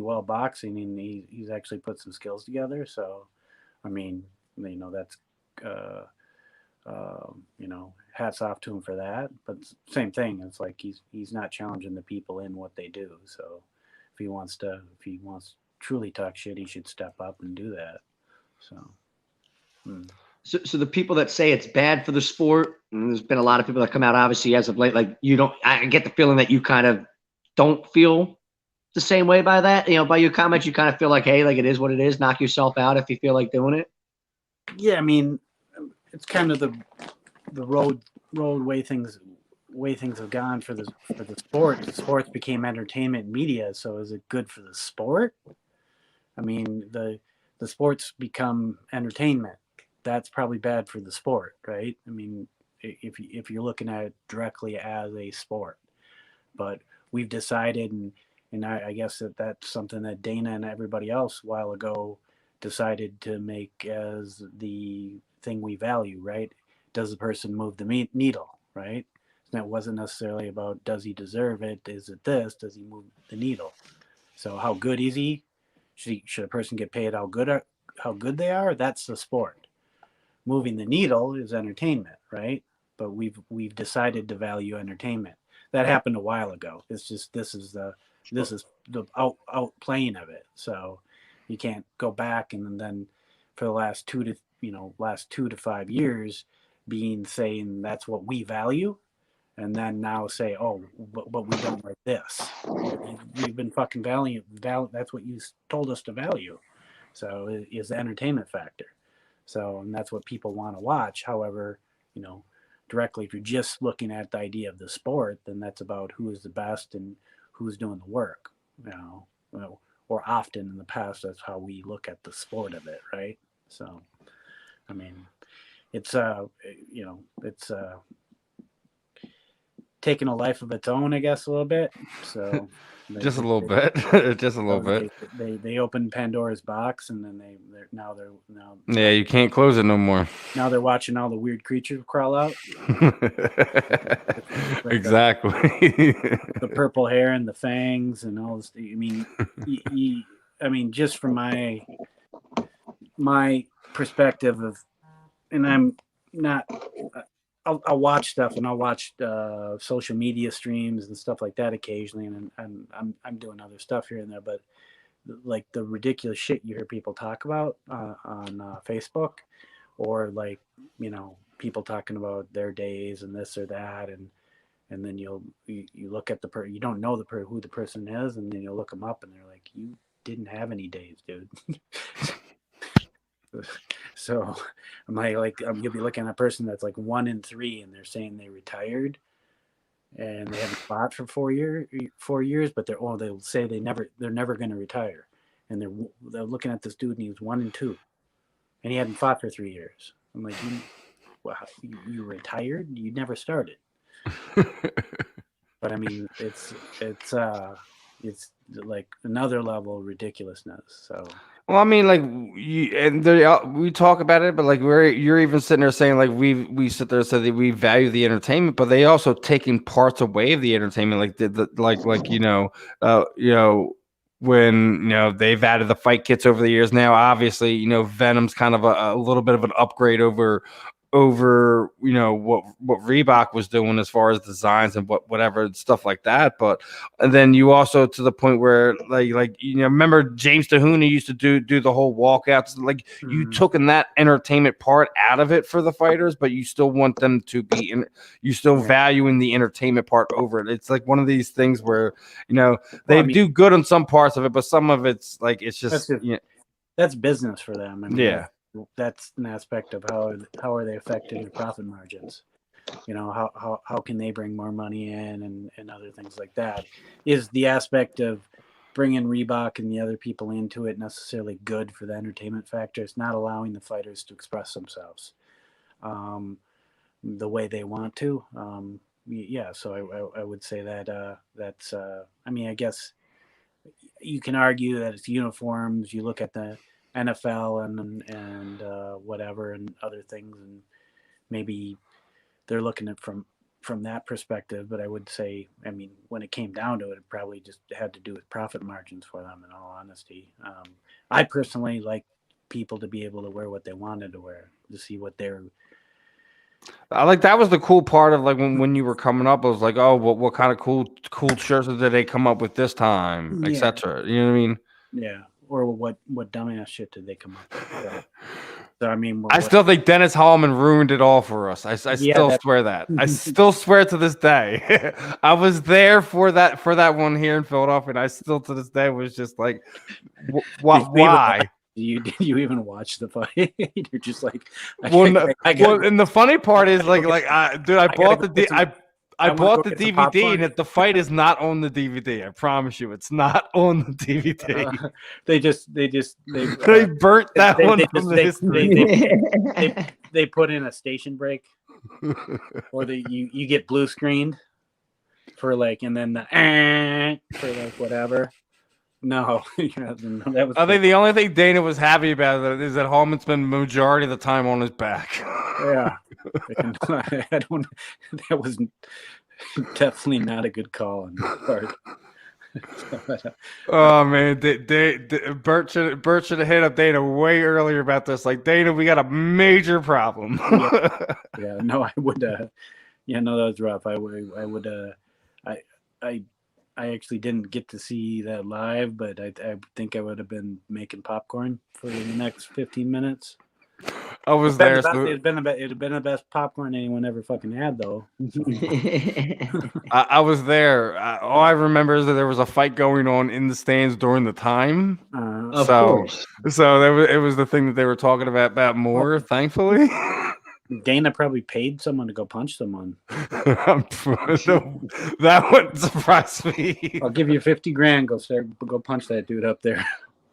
well boxing, and he's actually put some skills together. So I mean, that's hats off to him for that. But same thing, it's like he's not challenging the people in what they do. So if he wants to truly talk shit, he should step up and do that. So.
So the people that say it's bad for the sport, and there's been a lot of people that come out obviously as of late, like I get the feeling that you kind of don't feel the same way by that, by your comments. You kind of feel like, hey, like it is what it is, knock yourself out if you feel like doing it.
Yeah, I mean, it's kind of the road way things have gone for the sport. The sports became entertainment media, so is it good for the sport? I mean, the sports become entertainment. That's probably bad for the sport, right? I mean, if you're looking at it directly as a sport, but we've decided, and I guess that's something that Dana and everybody else a while ago decided to make as the thing we value, right? Does the person move the needle, right? And that wasn't necessarily about does he deserve it? Is it this? Does he move the needle? So how good is he? Should a person get paid how good they are? That's the sport. Moving the needle is entertainment, right? But we've decided to value entertainment. That happened a while ago. It's just this is the outplaying of it. So you can't go back and then for the last 2 to 5 years saying that's what we value, and then now say, oh, but we don't like this. We've been fucking value. That's what you told us to value. So it is the entertainment factor. So, and that's what people want to watch. However, directly, if you're just looking at the idea of the sport, then that's about who is the best and who's doing the work, or often in the past, that's how we look at the sport of it. Right. So, I mean, it's taking a life of its own, I guess, a little bit. So
just a little bit, just a little bit.
They opened Pandora's box, and then they're now.
Yeah, you can't close it no more.
Now they're watching all the weird creatures crawl out.
Exactly.
The purple hair and the fangs and all this. I mean, just from my perspective of, and I'm not. I'll watch stuff, and I'll watch social media streams and stuff like that occasionally, and I'm doing other stuff here and there. But like the ridiculous shit you hear people talk about on Facebook, or like people talking about their days and this or that, and then you look at you don't know who the person is, and then you look them up, and they're like, you didn't have any days, dude. So I'm like you'll be looking at a person that's like 1 in 3, and they're saying they retired, and they haven't fought for 4 years, but they'll say they're never going to retire, and they're looking at this dude, and he was 1 in 2, and he hadn't fought for 3 years. I'm like, you retired? You never started. But I mean, it's like another level of ridiculousness. So.
Well, I mean, like we talk about it, but like you're even sitting there saying like we sit there and say that we value the entertainment, but they also taking parts away of the entertainment, like when they've added the fight kits over the years. Now, obviously, Venom's kind of a little bit of an upgrade over what Reebok was doing as far as designs and whatever stuff like that. But and then you also to the point where like remember James Tahuna used to do the whole walkouts, like you took in that entertainment part out of it for the fighters, but you still want them to be you still valuing the entertainment part over it. It's like one of these things where they do good on some parts of it, but some of it's like it's just
that's business for them. I mean,
yeah.
That's an aspect of how are they affecting their profit margins. How can they bring more money in and other things like that. Is the aspect of bringing Reebok and the other people into it necessarily good for the entertainment factor? It's not allowing the fighters to express themselves the way they want to. So I would say that that's I mean, I guess you can argue that it's uniforms. You look at the NFL and whatever and other things, and maybe they're looking at from that perspective. But I would say, I mean, when it came down to it, it probably just had to do with profit margins for them. In all honesty, I personally like people to be able to wear what they wanted to wear, to see what they're.
That was the cool part of like when you were coming up. I was like, oh, what kind of cool shirts did they come up with this time,
Yeah.
etc. You know what I mean?
Yeah, or what dumbass shit did they come up with? So I mean,
I still think Dennis Hallman ruined it all for us. I still swear that. I still swear to this day. I was there for that one here in Philadelphia, and I still to this day was just like, why?
Did you even watch the fight? You're just like,
and the funny part is like I bought the DVD, and if the fight is not on the DVD, I promise you, it's not on the DVD.
They
burnt that one from the history.
They put in a station break, or you get blue screened for like, and then for like whatever. No, that was.
I think the only thing Dana was happy about is that Hallman spent the majority of the time on his back.
Yeah, I don't. That was definitely not a good call on my part.
Oh man, Bert should have hit up Dana way earlier about this. Like, Dana, we got a major problem.
Yeah, no, I would. Yeah, no, that was rough. I would. I actually didn't get to see that live, but I think I would have been making popcorn for the next 15 minutes.
I was there.
It'd been the best popcorn anyone ever fucking had, though.
I was there. All I remember is that there was a fight going on in the stands during the time.
Of course.
So it was the thing that they were talking about more. Thankfully.
Dana probably paid someone to go punch someone.
That wouldn't surprise me.
I'll give you $50,000. Go punch that dude up there.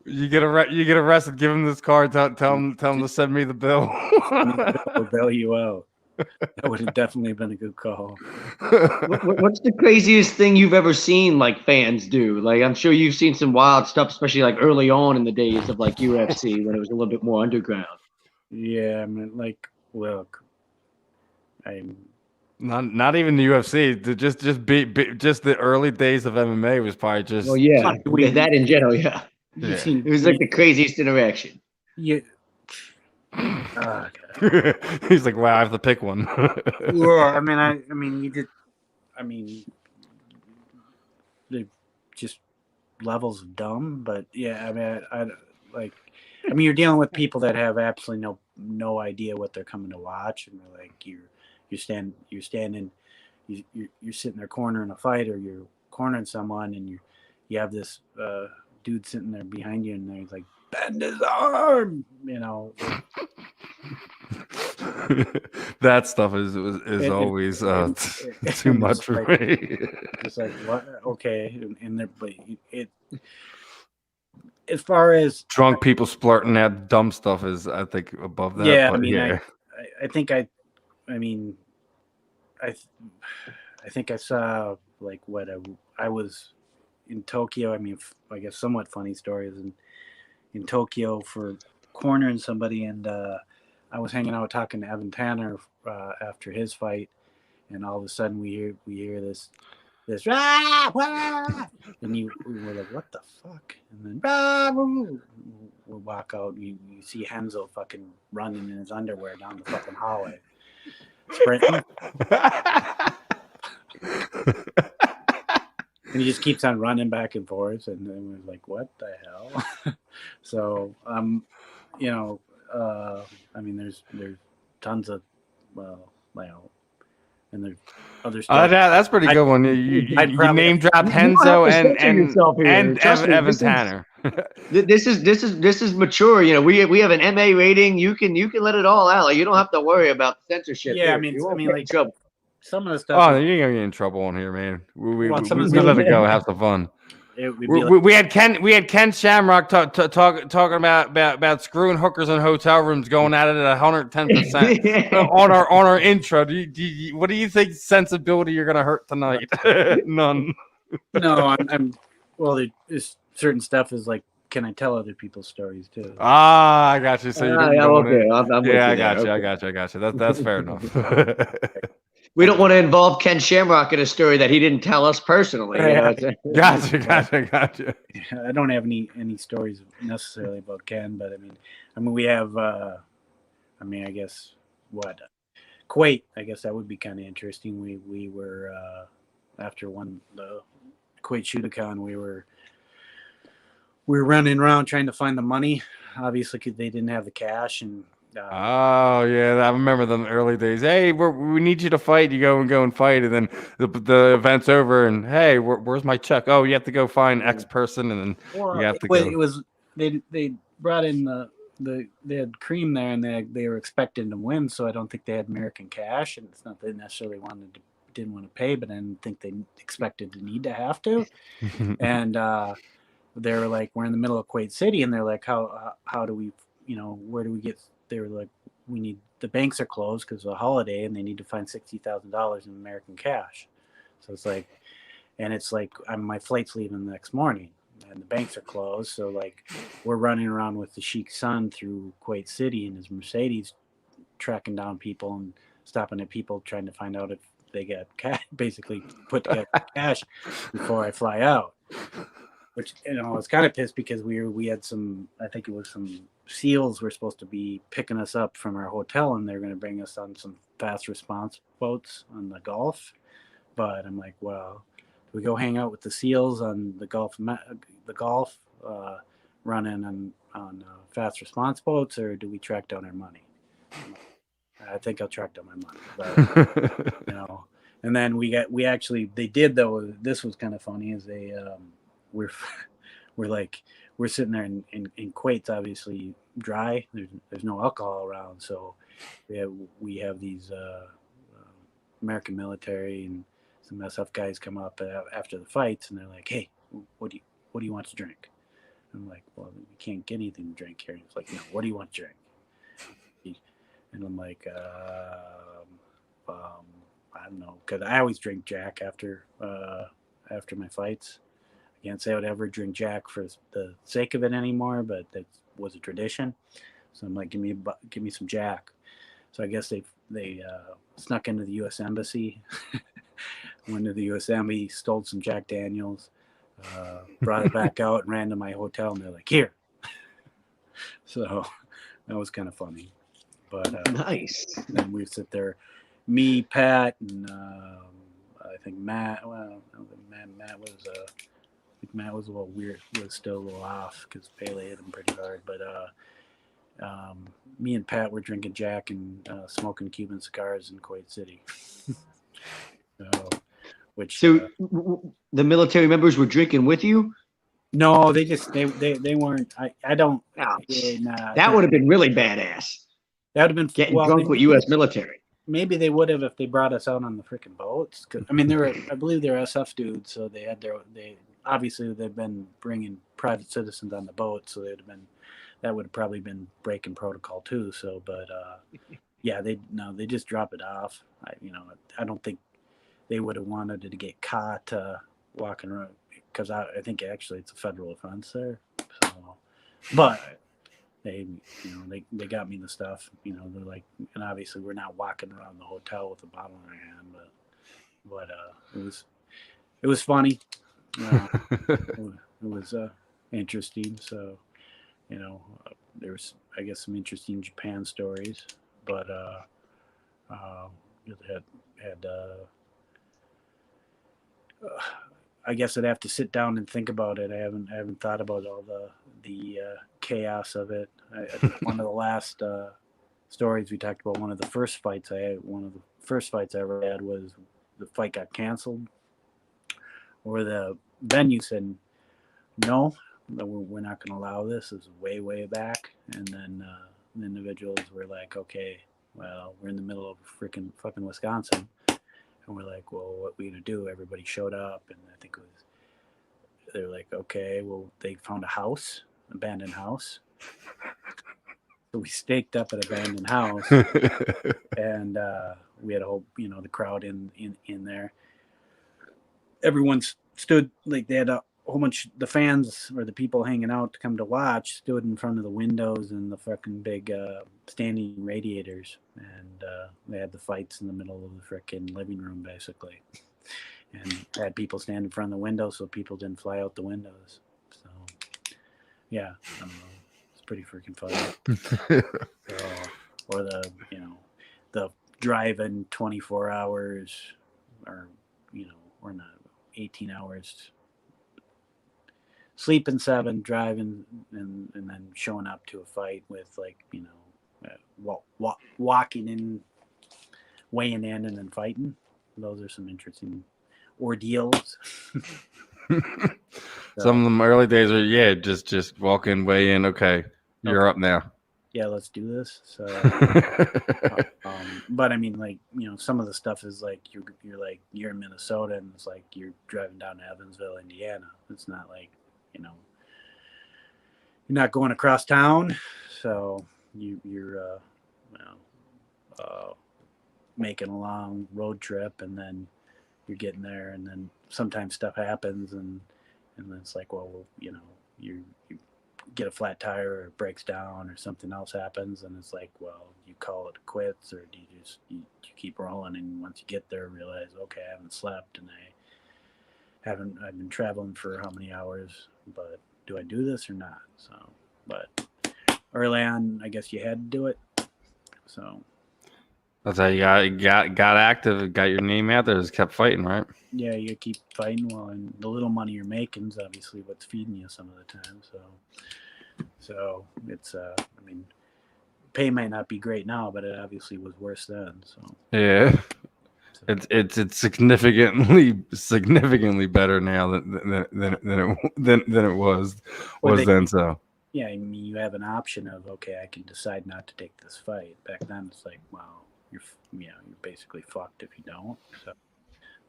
You get arrested. Give him this card. Tell him to send me the bill.
I'll bail you out. That would have definitely been a good call.
What's the craziest thing you've ever seen like fans do? Like, I'm sure you've seen some wild stuff, especially like early on in the days of like UFC when it was a little bit more underground.
Yeah, I mean, like. Look, I'm
not even the UFC. Just the early days of MMA was probably just.
Well, yeah, that in general, yeah. It was like the craziest interaction.
Yeah.
He's like, wow, I have to pick one.
Yeah, I mean, you did. I mean, they're just levels of dumb, but yeah, I mean, I like. I mean, you're dealing with people that have absolutely no idea what they're coming to watch, and they're like, you're sitting there cornering a fight, or you're cornering someone, and you have this dude sitting there behind you, and they're like, bend his arm, you know.
That stuff is always too much for me.
It's like, what? Okay, and there, but it. As far as
drunk people splurting out dumb stuff is, I think, above that.
Yeah,
but
I mean,
yeah.
I think I think I saw like what I was in Tokyo. I mean, I guess somewhat funny stories in Tokyo for cornering somebody, and I was hanging out talking to Evan Tanner after his fight, and all of a sudden we hear this and we were like, what the fuck? And then we walk out, you see Henzo fucking running in his underwear down the fucking hallway, sprinting. And he just keeps on running back and forth, and then we're like, what the hell? So you know, I mean, there's tons of and there's other stuff.
That's pretty good one. You name dropped Henzo and Evan Tanner.
This is mature. You know, we have an MA rating. You can let it all out. Like, you don't have to worry about censorship.
Yeah,
here.
I mean, like
trouble.
Some of the stuff.
Oh, you're gonna get in trouble on here, man. We let it go. Have some fun. We had Ken Shamrock talking about screwing hookers in hotel rooms, going at it at 110% on our intro. What do you think sensibility you're gonna hurt tonight? None.
No, I'm well. There's certain stuff is like, can I tell other people's stories too?
I got you. So you
I got you.
I got you. That's fair enough.
We don't want to involve Ken Shamrock in a story that he didn't tell us personally. You know,
Gotcha.
I don't have any stories necessarily about Ken, but I mean, we have. I guess what Kuwait. I guess that would be kind of interesting. We were after the Kuwait Shootathon, we were running around trying to find the money. Obviously, because they didn't have the cash and.
Oh yeah, I remember the early days. Hey, we need you to fight. You go and fight, and then the event's over. And hey, where's my check? Oh, you have to go find X person, and then you have to go.
It was they brought in they had Cream there, and they were expecting to win. So I don't think they had American cash, and it's not they necessarily didn't want to pay, but I didn't think they expected to need to have to. And they were like, we're in the middle of Kuwait City, and they're like, how do we, where do we get? They were like, the banks are closed because of a holiday, and they need to find $60,000 in American cash. So it's like, my flight's leaving the next morning, and the banks are closed. So like, we're running around with the Sheikh's son through Kuwait City in his Mercedes, tracking down people and stopping at people, trying to find out if they got cash, basically put together cash before I fly out. Which, I was kind of pissed because we had some, I think it was some SEALs were supposed to be picking us up from our hotel, and they're going to bring us on some fast response boats on the Gulf. But I'm like, well, do we go hang out with the SEALs on the Gulf, running on fast response boats, or do we track down our money? I think I'll track down my money. But, and then they did though. This was kind of funny. Is we're sitting there in Kuwait's obviously dry. There's no alcohol around, so we have these American military and some SF guys come up after the fights, and they're like, "Hey, what do you want to drink?" I'm like, "Well, we can't get anything to drink here." And it's like, "No, what do you want to drink?" And I'm like, I don't know, because I always drink Jack after my fights. I can't say I would ever drink Jack for the sake of it anymore, but that was a tradition. So I'm like, give me some Jack. So I guess they snuck into the U.S. Embassy, went to the U.S. Embassy, stole some Jack Daniels, brought it back out, and ran to my hotel, and they're like, here. So that was kind of funny. But
nice.
And we sit there, me, Pat, and I think Matt. Well, Matt was. I think Matt was a little weird. Was still a little off because Pele hit him pretty hard. But me and Pat were drinking Jack and smoking Cuban cigars in Kuwait City. So
the military members were drinking with you?
No, they weren't. I don't.
That would have been really badass.
That would have been
getting drunk with U.S. military.
Maybe they would have if they brought us out on the freaking boats. I mean, I believe they're SF dudes, so they had obviously they've been bringing private citizens on the boat, so that would have probably been breaking protocol too. So, but yeah, they just drop it off. I don't think they would have wanted to get caught walking around because I think actually it's a federal offense there. So, but. They got me the stuff, they're like, and obviously we're not walking around the hotel with a bottle in our hand, but it was funny. It was interesting. So, there's, I guess, some interesting Japan stories, but I guess I'd have to sit down and think about it. I haven't thought about all the chaos of it. I think one of the last stories we talked about, one of the first fights I ever had was the fight got canceled, or the venue said, no, we're not going to allow this. This is way back. And then the individuals were like, okay, well, we're in the middle of fucking Wisconsin. And we're like, well, what are we going to do? Everybody showed up, and I think they were like, okay, well, they found a house, abandoned house. So we staked up an abandoned house, and we had a whole, the crowd in there. Everyone stood, like they had whole bunch the fans or the people hanging out to come to watch stood in front of the windows and the fucking big standing radiators, and they had the fights in the middle of the frickin' living room basically, and had people stand in front of the window so people didn't fly out the windows. So yeah, I don't know. It's pretty freaking funny. Or the driving 24 hours, or or not 18 hours, sleeping 7, driving, and then showing up to a fight with walking in, weighing in, and then fighting. Those are some interesting ordeals.
Some of them early days are just walk in, weigh in. Okay, you're up now.
Yeah, let's do this. So, but I mean, some of the stuff is like you're in Minnesota, and it's like you're driving down to Evansville, Indiana. It's not like you're not going across town, so you're making a long road trip, and then you're getting there, and then sometimes stuff happens, and then it's like, well, you get a flat tire, or it breaks down, or something else happens, and it's like, well, you call it quits, or do you keep rolling, and once you get there realize, okay, I haven't slept, and I've been traveling for how many hours, but do I do this or not? So, but early on, I guess you had to do it. So
that's how you got active, got your name out there, just kept fighting, right?
Yeah, you keep fighting. Well, and the little money you're making is obviously what's feeding you some of the time. So it's I mean, pay might not be great now, but it obviously was worse then. So
yeah, so. It's significantly better now than it was then. So
yeah, I mean, you have an option of, okay, I can decide not to take this fight. Back then, it's like, well, you're basically fucked if you don't. So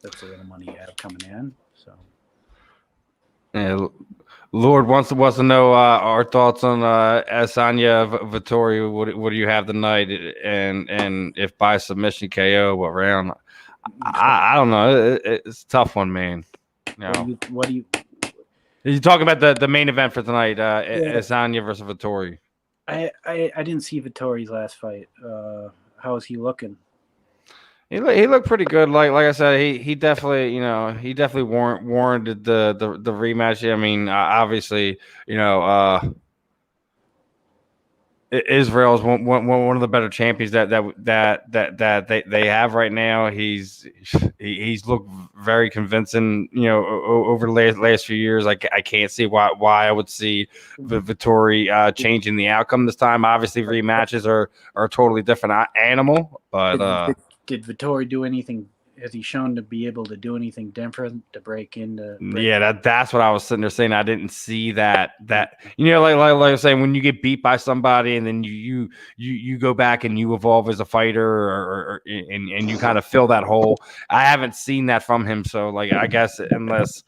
that's the little money you have coming in. So
yeah, Lord wants to know our thoughts on Asanya Vittori. What do you have tonight? And if by submission KO, what round? I don't know. It's a tough one, man.
What do you?
You talking about the main event for tonight? Asanya versus Vittori.
I didn't see Vittori's last fight. How is he looking?
He looked pretty good. Like I said, he definitely warranted the rematch. I mean, obviously, Israel's one of the better champions that they have right now. He's looked very convincing, over the last few years. I can't see why I would see Vittori changing the outcome this time. Obviously, rematches are a totally different animal, but
did Vittori do anything? Has he shown to be able to do anything different to break into?
That's what I was sitting there saying. I didn't see that like I was saying, when you get beat by somebody and then you go back and you evolve as a fighter, and you kind of fill that hole. I haven't seen that from him. So I guess unless.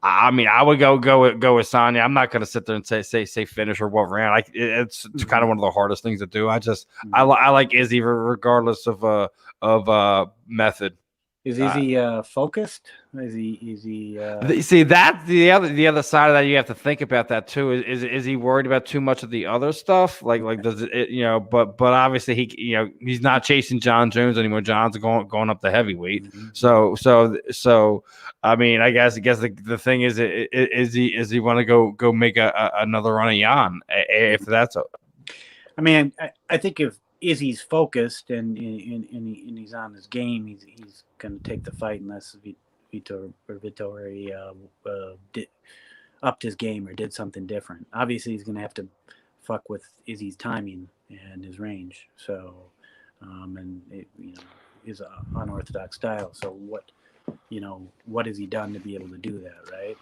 I mean, I would go with Sonya. I'm not going to sit there and say finish or what round. It's kind of one of the hardest things to do. I like Izzy regardless of method.
Is Izzy focused? Is he?
See, that's the other side of that. You have to think about that too. Is he worried about too much of the other stuff? Like does it But obviously he's not chasing John Jones anymore. John's going up the heavyweight. Mm-hmm. So I mean, I guess the thing is he want to go make another run of Jan if that's.
I mean, I think if Izzy's focused and he's on his game, he's going to take the fight unless Vittori upped his game or did something different. Obviously, he's going to have to fuck with Izzy's timing and his range. So, his unorthodox style. So what has he done to be able to do that, right?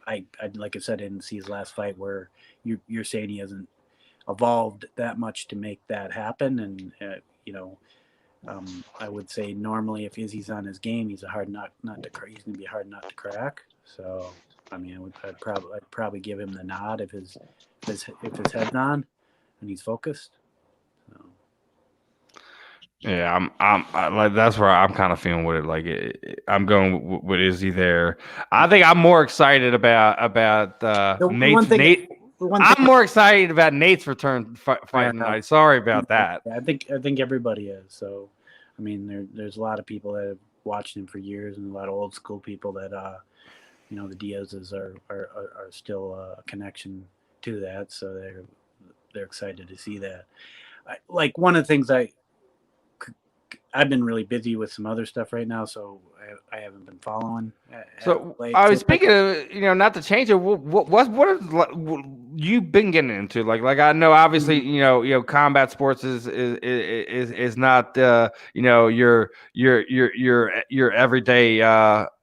I like I said, I didn't see his last fight where you're saying he hasn't evolved that much to make that happen. And I would say normally if Izzy's on his game, he's a hard nut to crack. He's going to be a hard nut to crack. So I mean, I'd probably give him the nod if his head's on and he's focused. So.
Yeah, like that's where I'm kind of feeling with it. Like I'm going with Izzy there. I think I'm more excited about
The one
Nate's
thing,
Nate.
the one thing,
I'm more excited about Nate's return
I,
fighting tonight. Sorry about that.
I think everybody is. So, I mean, there's a lot of people that have watched him for years, and a lot of old school people that the Diaz's are still a connection to that. So they're excited to see that. Like one of the things I've been really busy with some other stuff right now, so I haven't been following.
So
Late.
I
So
was speaking of, not to change it. What is what you've been getting into? Like I know obviously combat sports is not your everyday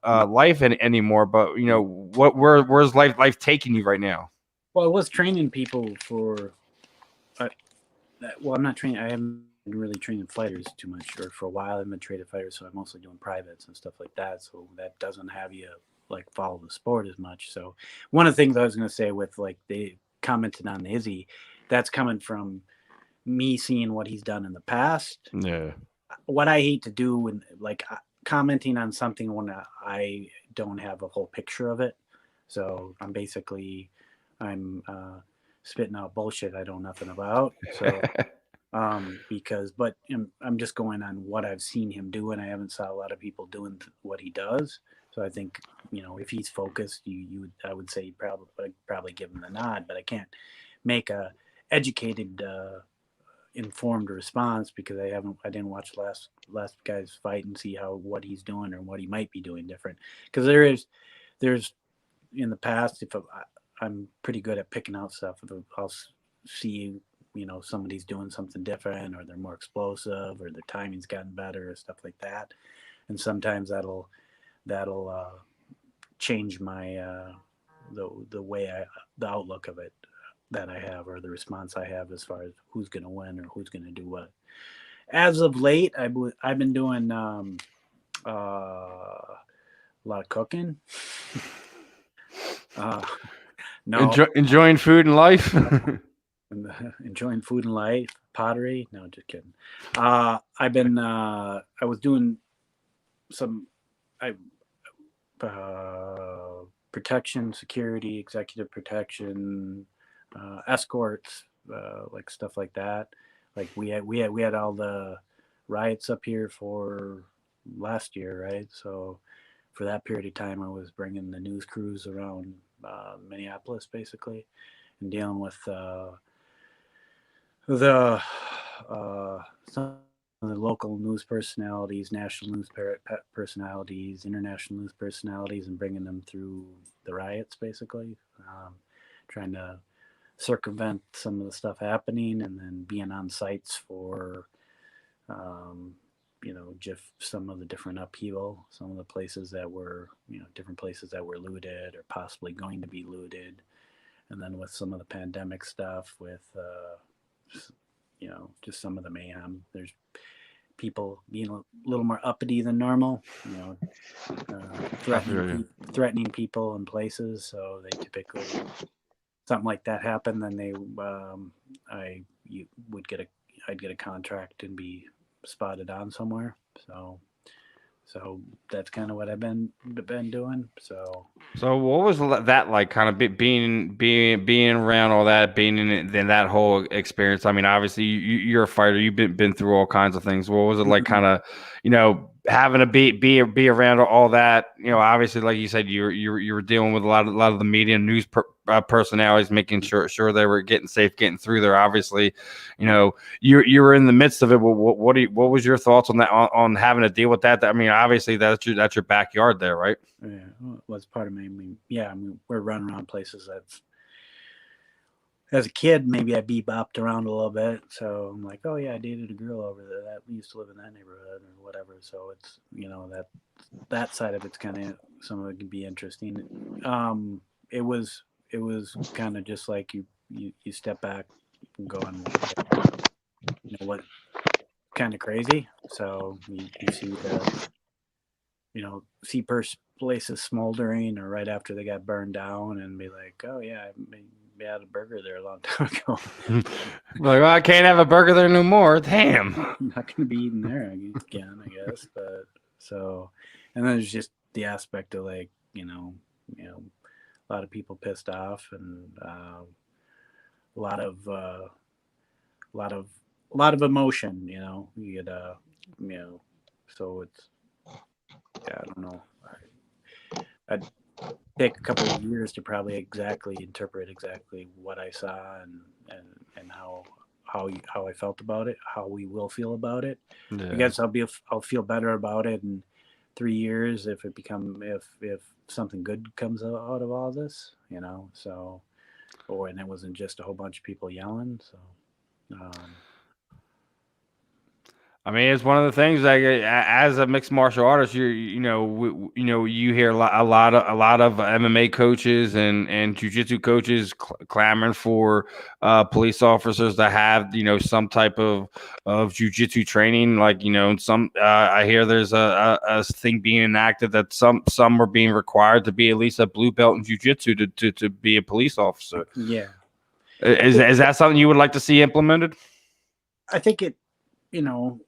life anymore. But where's life taking you right now?
well, I was training people for. Well, I'm not training. I haven't been really training fighters too much, or for a while I've been training fighters, so I'm mostly doing privates and stuff like that. So that doesn't have you like follow the sport as much. So one of the things I was going to say with like they commented on the Izzy, that's coming from me seeing what he's done in the past.
Yeah.
What I hate to do when like commenting on something when I don't have a whole picture of it. So I'm spitting out bullshit I know nothing about. So but I'm just going on what I've seen him do, and I haven't saw a lot of people doing what he does. So I think if he's focused, I would say probably give him the nod, but I can't make a educated, informed response because I didn't watch last guy's fight and see what he's doing or what he might be doing different. Because there's in the past if I'm pretty good at picking out stuff. I'll see somebody's doing something different or they're more explosive or their timing's gotten better or stuff like that, and sometimes that'll change my the way the outlook of it that I have or the response I have as far as who's going to win or who's going to do what. As of late, I've been doing a lot of cooking. No,
Enjoying food and life.
enjoying food and life, pottery. No, just kidding. I've been I was doing some protection, security, executive protection, escorts, like stuff like that. Like we had all the riots up here for last year, right? So for that period of time, I was bringing the news crews around Minneapolis, basically, and dealing with some of the local news personalities, national news personalities, international news personalities, and bringing them through the riots, basically, trying to circumvent some of the stuff happening, and then being on sites for, just some of the different upheaval, some of the places that were, different places that were looted or possibly going to be looted, and then with some of the pandemic stuff, with just some of the mayhem. There's people being a little more uppity than normal, threatening people in places. So they typically, something like that happened, then I'd get a contract and be spotted on somewhere. So that's kind of what I've been doing. So
what was that like? Kind of being around all that, being in that whole experience. I mean, obviously you're a fighter. You've been through all kinds of things. What was it like? Kind of, having to be around all that. Obviously, like you said, you were dealing with a lot of the media and news personalities, making sure they were getting through there. Obviously, you were in the midst of it. What was your thoughts on that? On having to deal with that? I mean, obviously that's your backyard there, right?
Yeah, well, it was part of me. I mean, we're running around places that's. As a kid, maybe I bebopped around a little bit. So I'm like, oh yeah, I dated a girl over there that used to live in that neighborhood or whatever. So it's that side of it's kind of, some of it can be interesting. It was kind of just like you step back and going, what, kind of crazy. So you see places smoldering or right after they got burned down and be like, oh yeah, had a burger there a long time ago.
Like, well, I can't have a burger there no more. Damn.
I'm not going to be eating there again, I guess. But so, and then there's just the aspect of like, a lot of people pissed off, and a lot of emotion. You get so it's I don't know. I'd take a couple of years to probably interpret exactly what I saw and how I felt about it, how we will feel about it.
Yeah.
I guess I'll feel better about it in 3 years if if something good comes out of all this, So, and it wasn't just a whole bunch of people yelling. So,
I mean, it's one of the things like as a mixed martial artist, you hear a lot of MMA coaches and jiu-jitsu coaches clamoring for police officers to have some type of jiu-jitsu training. Like some I hear there's a thing being enacted that some are being required to be at least a blue belt in jiu-jitsu to be a police officer.
Yeah,
is that something you would like to see implemented?
I think it.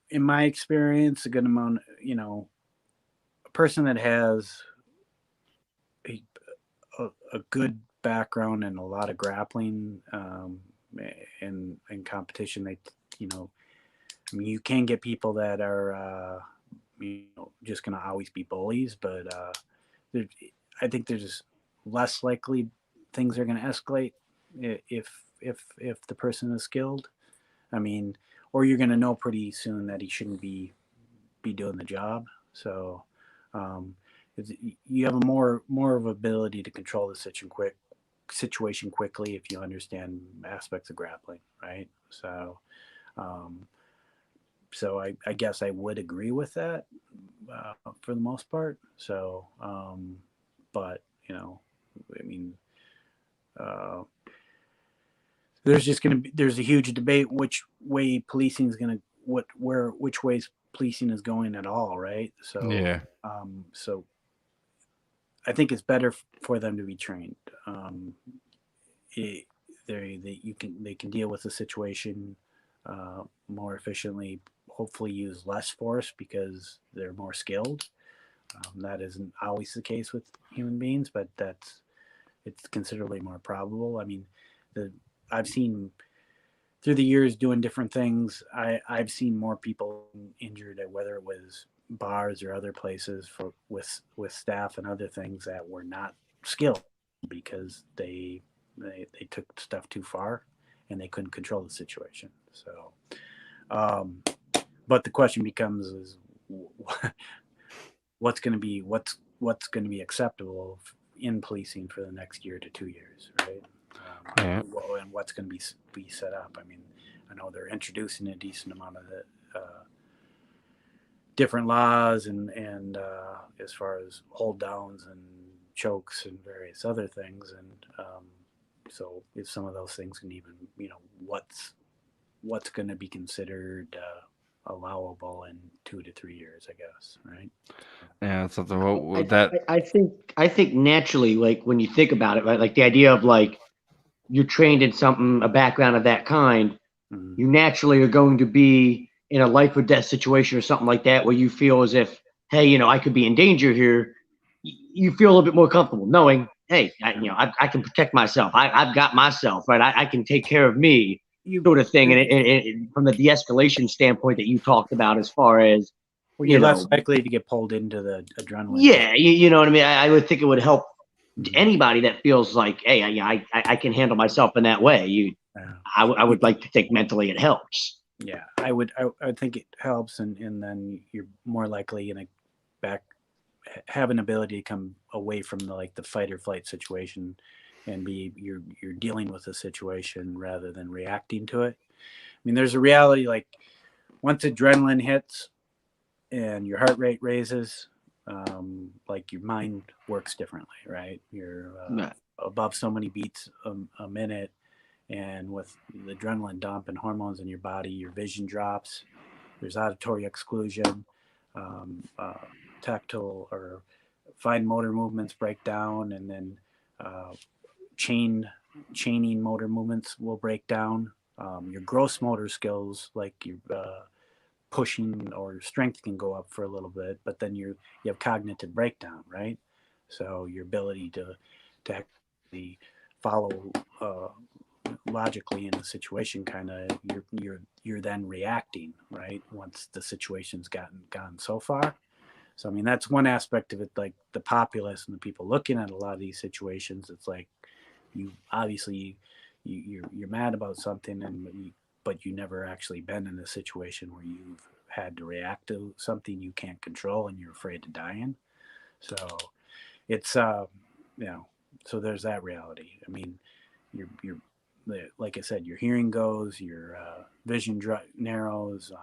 In my experience, a good amount, a person that has a good background and a lot of grappling and competition, they, I mean, you can get people that are, just going to always be bullies, but I think there's less likely things are going to escalate if the person is skilled. I mean, or you're going to know pretty soon that he shouldn't be doing the job. So you have a more of ability to control the situation quickly if you understand aspects of grappling, right? So I guess I would agree with that for the most part. So, but I mean. There's a huge debate which way policing is going to which ways policing is going at all, right? So
yeah.
So I think it's better for them to be trained. They can deal with the situation more efficiently. Hopefully, use less force because they're more skilled. That isn't always the case with human beings, but it's considerably more probable. I mean, I've seen through the years doing different things. I've seen more people injured at whether it was bars or other places with staff and other things that were not skilled because they took stuff too far and they couldn't control the situation. So, but the question becomes is what's going to be acceptable in policing for the next year to 2 years, right?
Yeah.
And what's going to be set up. I mean, I know they're introducing a decent amount of the different laws and as far as hold downs and chokes and various other things, and so if some of those things can even what's going to be considered allowable in 2 to 3 years, I guess, right?
Yeah, that's something that
I think naturally, like when you think about it, right, like the idea of like you're trained in something, a background of that kind,
Mm-hmm.
you naturally are going to be in a life or death situation or something like that where you feel as if, hey, I could be in danger here. You feel a little bit more comfortable knowing, hey, I can protect myself. I've got myself, right? I can take care of me, sort of thing. And from the de-escalation standpoint that you talked about, as far as
you're less likely to get pulled into the adrenaline.
Yeah, you know what I mean? I would think it would help anybody that feels like, hey, I can handle myself in that way. I would like to think mentally it helps.
Yeah, I would think it helps, and then you're more likely in have an ability to come away from the fight or flight situation and you're dealing with a situation rather than reacting to it. I mean, there's a reality, like once adrenaline hits and your heart rate raises, like your mind works differently, right? You're above so many beats a minute, and with the adrenaline dump and hormones in your body, your vision drops. There's auditory exclusion, tactile or fine motor movements break down, and then chain chaining motor movements will break down. Your gross motor skills, like your pushing or strength, can go up for a little bit, but then you have cognitive breakdown, right? So your ability to actually follow logically in the situation, kind of you're then reacting, right, once the situation's gone so far. So I mean, that's one aspect of it. Like the populace and the people looking at a lot of these situations, it's like you obviously you're mad about something, but you never actually been in a situation where you've had to react to something you can't control and you're afraid to die in. So it's so there's that reality. I mean, you're like I said, your hearing goes, your vision narrows,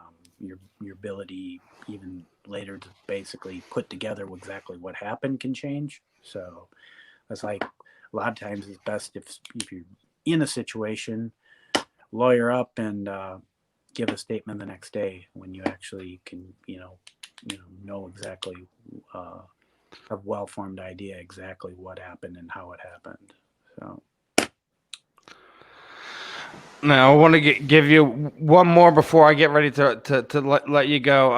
your ability even later to basically put together exactly what happened can change. So it's like a lot of times it's best if you're in a situation, lawyer up and give a statement the next day when you actually can know exactly a well-formed idea exactly what happened and how it happened. So
now I want to give you one more before I get ready to let you go.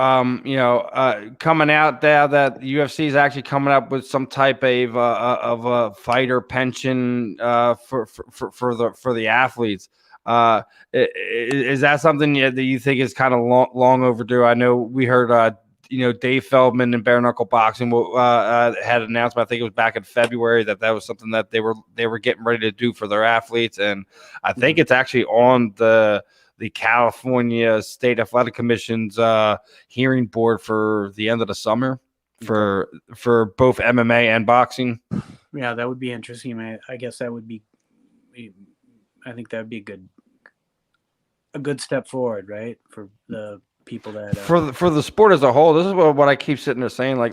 Coming out there that the UFC is actually coming up with some type of a fighter pension for the athletes. Is that something that you think is kind of long overdue? I know we heard Dave Feldman and Bare Knuckle Boxing had an announcement. I think it was back in February that was something that they were getting ready to do for their athletes, and I think it's actually on the California State Athletic Commission's hearing board for the end of the summer for both MMA and boxing.
Yeah, that would be interesting. I guess that would be. I think that would be a good step forward, right, for the people that
for the sport as a whole. This is what I keep sitting there saying, like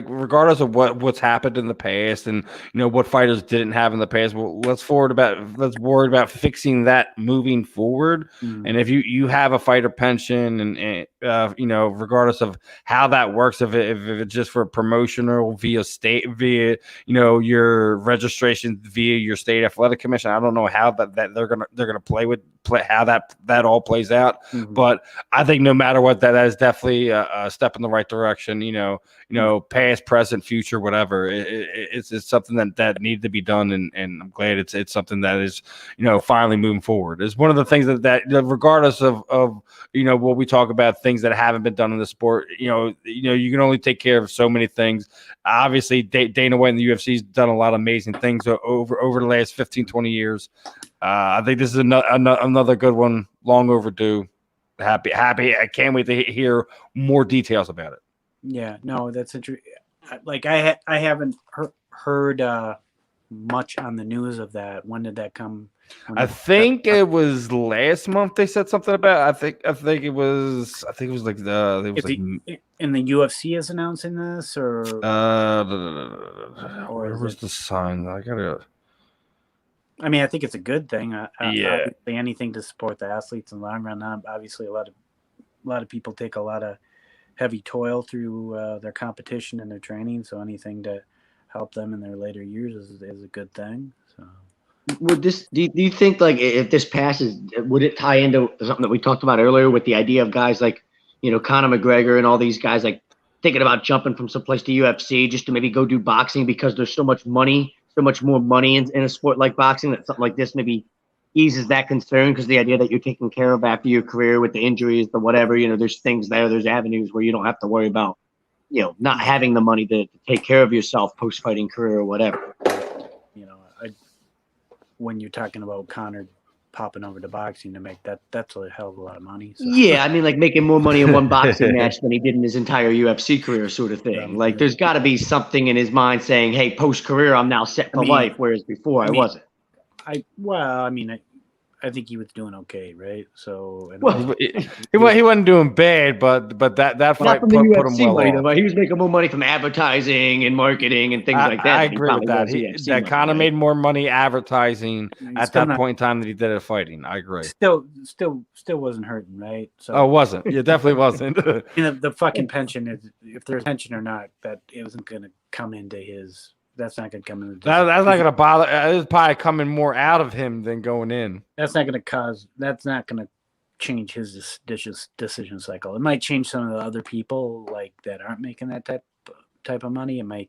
regardless of what's happened in the past and what fighters didn't have in the past, well, let's worry about fixing that moving forward. And if you have a fighter pension and regardless of how that works, if it's just for promotional via your registration via your state athletic commission, I don't know how that they're gonna play how that all plays out. But I think no matter what, that is definitely a step in the right direction. Past, present, future, whatever. It's something that needed to be done, and I'm glad it's something that is finally moving forward. It's one of the things that regardless of what we talk about, things that haven't been done in the sport. You can only take care of so many things. Obviously, Dana White and the UFC's done a lot of amazing things over the last 15, 20 years. I think this is another good one, long overdue. Happy. I can't wait to hear more details about it.
Yeah, no, that's interesting. Like I haven't heard much on the news of that. When did that come?
I think it was last month. They said something about. I think it was like
and the UFC is announcing this, or
where was the sign? I gotta.
I mean, I think it's a good thing.
Yeah.
Obviously, anything to support the athletes in the long run. Obviously, a lot of people take a lot of heavy toil through their competition and their training. So anything to help them in their later years is a good thing. So,
would this? Do you think, like, if this passes, would it tie into something that we talked about earlier with the idea of guys like, Conor McGregor and all these guys like thinking about jumping from someplace to UFC just to maybe go do boxing because there's so much money. So much more money in a sport like boxing that something like this maybe eases that concern, because the idea that you're taken care of after your career with the injuries, the whatever, there's things there's avenues where you don't have to worry about, not having the money to take care of yourself post-fighting career or whatever.
When you're talking about Conor popping over to boxing to make that's a hell of a lot of money. So.
Yeah, I mean, like making more money in one boxing match than he did in his entire UFC career, sort of thing. Like, there's got to be something in his mind saying, "Hey, post career, I'm now set for life," whereas before I wasn't.
I think he was doing okay, right? So
he wasn't doing bad, but that fight put him well off.
He was making more money from advertising and marketing and things like that.
I agree with that. Conor made more money advertising at that point in time than he did at fighting. I agree.
Still wasn't hurting, right? So
it wasn't. It definitely wasn't.
The fucking pension is, if there's pension or not, that it wasn't going to come into his that's not going to come in.
That's not going to bother. It's probably coming more out of him than going in.
That's not going to change his decision cycle. It might change some of the other people like that aren't making that type of money. It might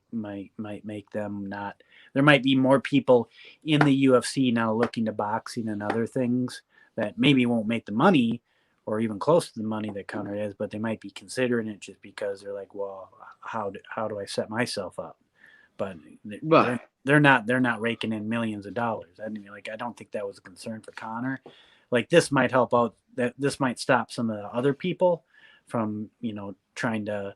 make them not. There might be more people in the UFC now looking to boxing and other things that maybe won't make the money or even close to the money that Conor is, but they might be considering it just because they're like, well, how do I set myself up? But they're not raking in millions of dollars. I mean, like, I don't think that was a concern for Conor. Like, this might help out. That this might stop some of the other people from, trying to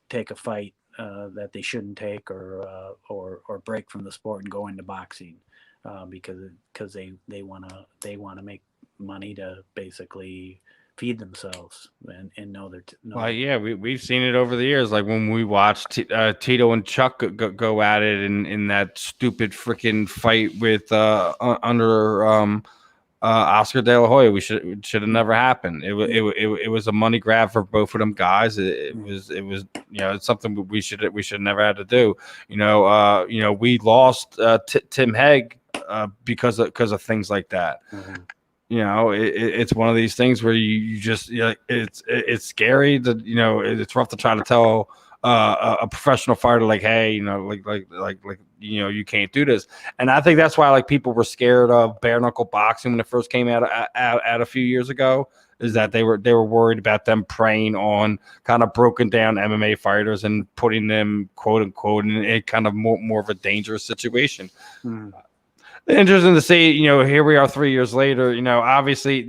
take a fight that they shouldn't take or break from the sport and go into boxing because they want to make money to basically feed themselves and know their.
Well, yeah, we've seen it over the years. Like when we watched Tito and Chuck go at it in that stupid freaking fight with under Oscar De La Hoya. We should have never happened. It was a money grab for both of them guys. It was it's something we should never had to do. We lost Tim Hegg because of things like that. Mm-hmm. It's one of these things where you just it's scary that it's rough to try to tell a professional fighter like, hey, you can't do this. And I think that's why like people were scared of bare knuckle boxing when it first came out a few years ago, is that they were worried about them preying on kind of broken down MMA fighters and putting them quote unquote in a kind of more of a dangerous situation. Mm. Interesting to see, here we are 3 years later, obviously,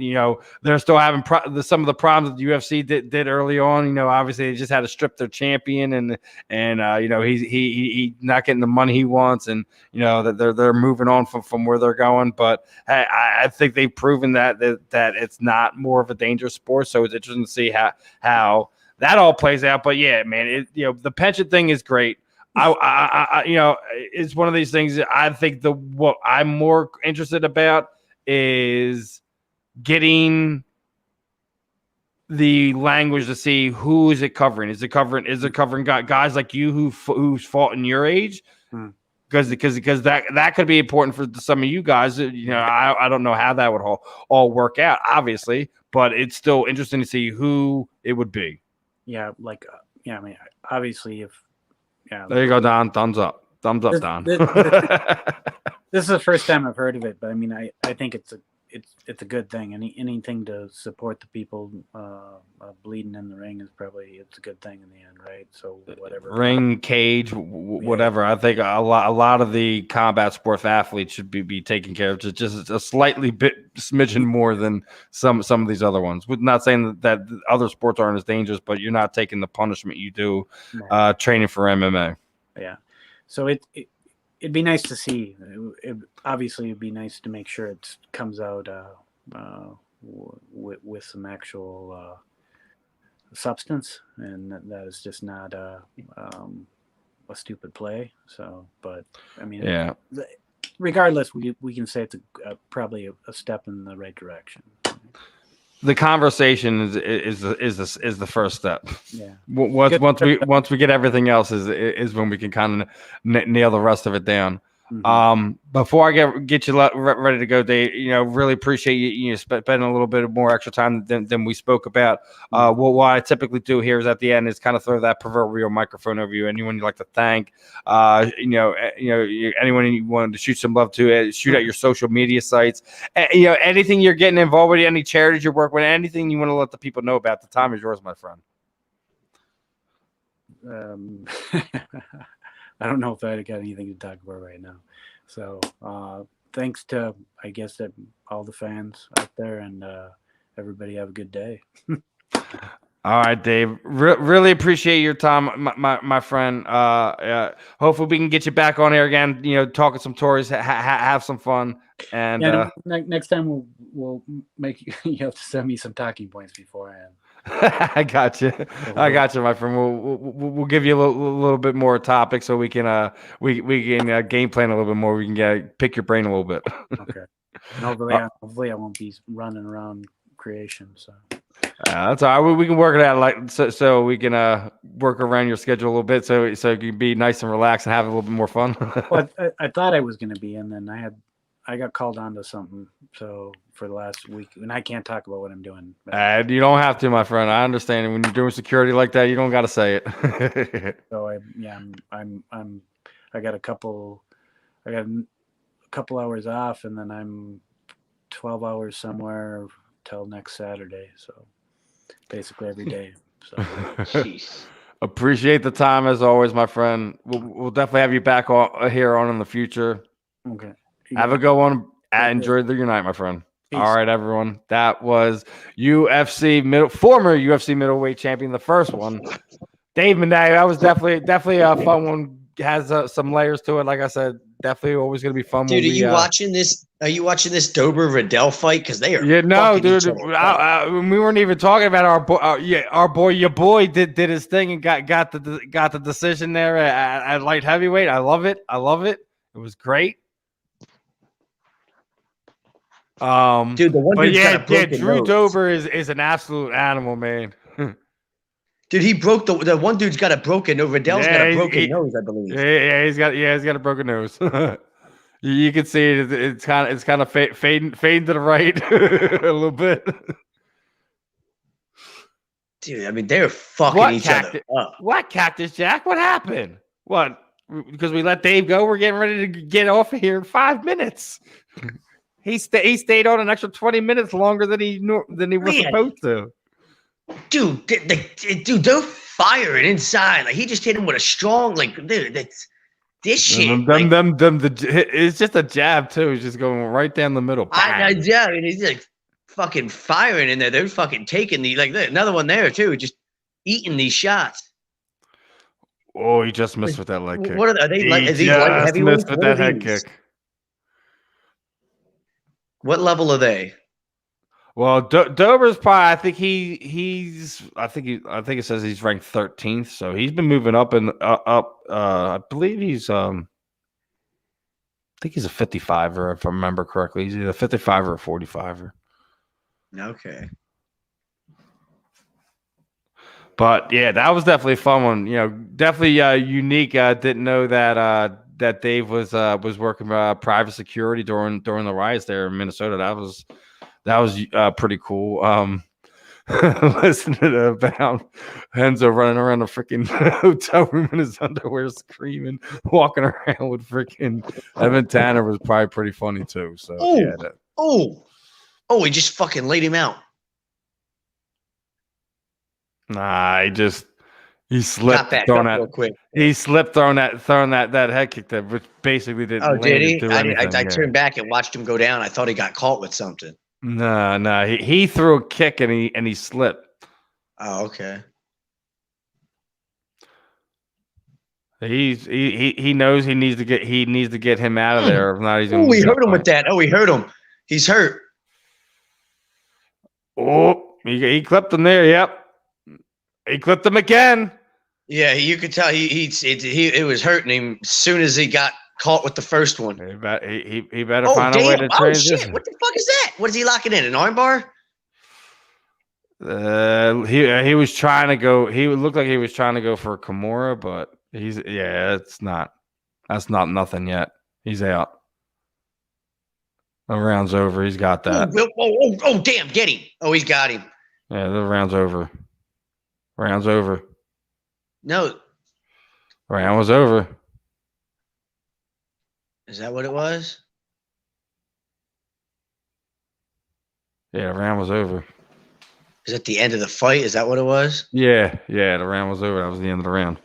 they're still having some of the problems that the UFC did early on. Obviously they just had to strip their champion and he not getting the money he wants, and, that they're moving on from where they're going. But I think they've proven that it's not more of a dangerous sport. So it's interesting to see how that all plays out. But yeah, man, the pension thing is great. I it's one of these things that I think what I'm more interested about is getting the language to see who is it covering. Is it covering guys like you who's fought in your age? Because that could be important for some of you guys. I don't know how that would all work out, obviously, but it's still interesting to see who it would be.
Yeah, I mean, obviously, if. Yeah.
There you go, Don. Thumbs up, Don.
This is the first time I've heard of it, but I mean, I think it's a good thing. Anything to support the people bleeding in the ring it's a good thing in the end, right? So whatever
ring, cage, whatever. I think a lot of the combat sports athletes should be taken care of just a slightly smidgen more than some of these other ones. We're not saying that other sports aren't as dangerous, but you're not taking the punishment you do training for MMA.
Yeah. So it'd be nice to see. Obviously, it'd be nice to make sure it comes out with some actual substance, and that is just not a stupid play. So, but I mean,
yeah.
Regardless, we can say it's probably a step in the right direction.
The conversation is the first step.
Yeah.
Once we get everything else is when we can kind of nail the rest of it down. Mm-hmm. Before I get you ready to go, Dave, really appreciate you spending a little bit more extra time than we spoke about. What I typically do here is at the end is kind of throw that proverbial microphone over you. Anyone you'd like to thank, anyone you wanted to shoot some love to, shoot at your social media sites, anything you're getting involved with, any charities you work with, anything you want to let the people know about. The time is yours, my friend.
I don't know if I got anything to talk about right now. So thanks to, I guess, all the fans out there, and everybody have a good day.
All right, Dave. Really appreciate your time, my friend. Hopefully we can get you back on air again. Talking some Tories, have some fun, and
next time we'll make you have to send me some talking points beforehand.
I got you, my friend. We'll give you a little bit more topic so we can we can game plan a little bit more. We can pick your brain a little bit.
Okay. Hopefully I won't be running around creation. So.
That's all right. We can work it out so we can work around your schedule a little bit so you can be nice and relaxed and have a little bit more fun.
Well, I thought I was going to be, and then I got called on to something. So for the last week, and I can't talk about what I'm doing.
You don't have to, my friend. I understand. When you're doing security like that, you don't got to say it.
So I got a couple hours off, and then I'm 12 hours somewhere till next Saturday. So basically every day. So
Jeez.
Appreciate the time as always, my friend. We'll definitely have you back here on in the future.
okay.
Have a good one. Enjoy your night, my friend.
Peace.
All right, everyone. That was former UFC middleweight champion, the first one, Dave Menne. That was definitely a fun one. Has some layers to it. Like I said, definitely always going to be fun.
Dude, are you watching this? Are you watching this Dober Riddell fight? Because they are.
Yeah, no, dude.
We
We weren't even talking about our boy. Your boy did his thing and got the decision there at light heavyweight. I love it. It was great.
Dude, the one dude's got a broken
Drew
nose.
Dober is an absolute animal, man.
Dude, he broke the one dude's got a broken nose. Riddell's got a broken nose, I believe.
Yeah, he's got a broken nose. You can see it. It's kind of fading to the right a little bit.
Dude, I mean, they're fucking each other up.
What, Cactus Jack? What happened? What? Because we let Dave go, we're getting ready to get off of here in 5 minutes. He stayed on an extra 20 minutes longer than he was supposed to.
Dude, dude, they're firing inside. Like he just hit him with a strong, dude. This shit.
It's just a jab too. He's just going right down the middle.
Yeah, I mean, he's like fucking firing in there. They're fucking taking another one there too. Just eating these shots.
Oh, he just missed with that leg kick.
What are they?
He just missed with that head kick.
What level are they?
Well, Dober's probably. I think I think it says he's ranked 13th, so he's been moving up and up. I believe he's. I think he's a 55er, if I remember correctly. He's either a 55er or a 45er.
Okay.
But yeah, that was definitely a fun one. You know, definitely unique. Didn't know that Dave was working private security during the riots there in Minnesota. That was pretty cool. Listening about Enzo running around the freaking hotel room in his underwear, screaming, walking around with freaking Evan Tanner was probably pretty funny too. So
he just fucking laid him out.
Nah, he slipped throwing that real quick. He slipped throwing that head kick that which basically didn't.
Oh, did he?
Do anything,
I turned back and watched him go down. I thought he got caught with something.
No. He threw a kick and he slipped.
Oh, okay.
He knows he needs to get him out of there. If not, he's gonna.
Oh, he hurt him with that. Oh, he hurt him. He's hurt.
Oh, he clipped him there. Yep. He clipped him again.
Yeah, you could tell it was hurting him as soon as he got caught with the first one.
He better find a way to transition.
Shit. What the fuck is that? What is he locking in? An armbar?
He was trying to go. He looked like he was trying to go for a Kimura, but that's not nothing yet. He's out. The round's over. He's got that.
Oh, damn, get him. Oh, he's got him.
Yeah, the round's over. Round's over.
No.
Round was over.
Is that what it was?
Yeah, the round was over.
Is that the end of the fight? Is that what it was?
Yeah, the round was over. That was the end of the round.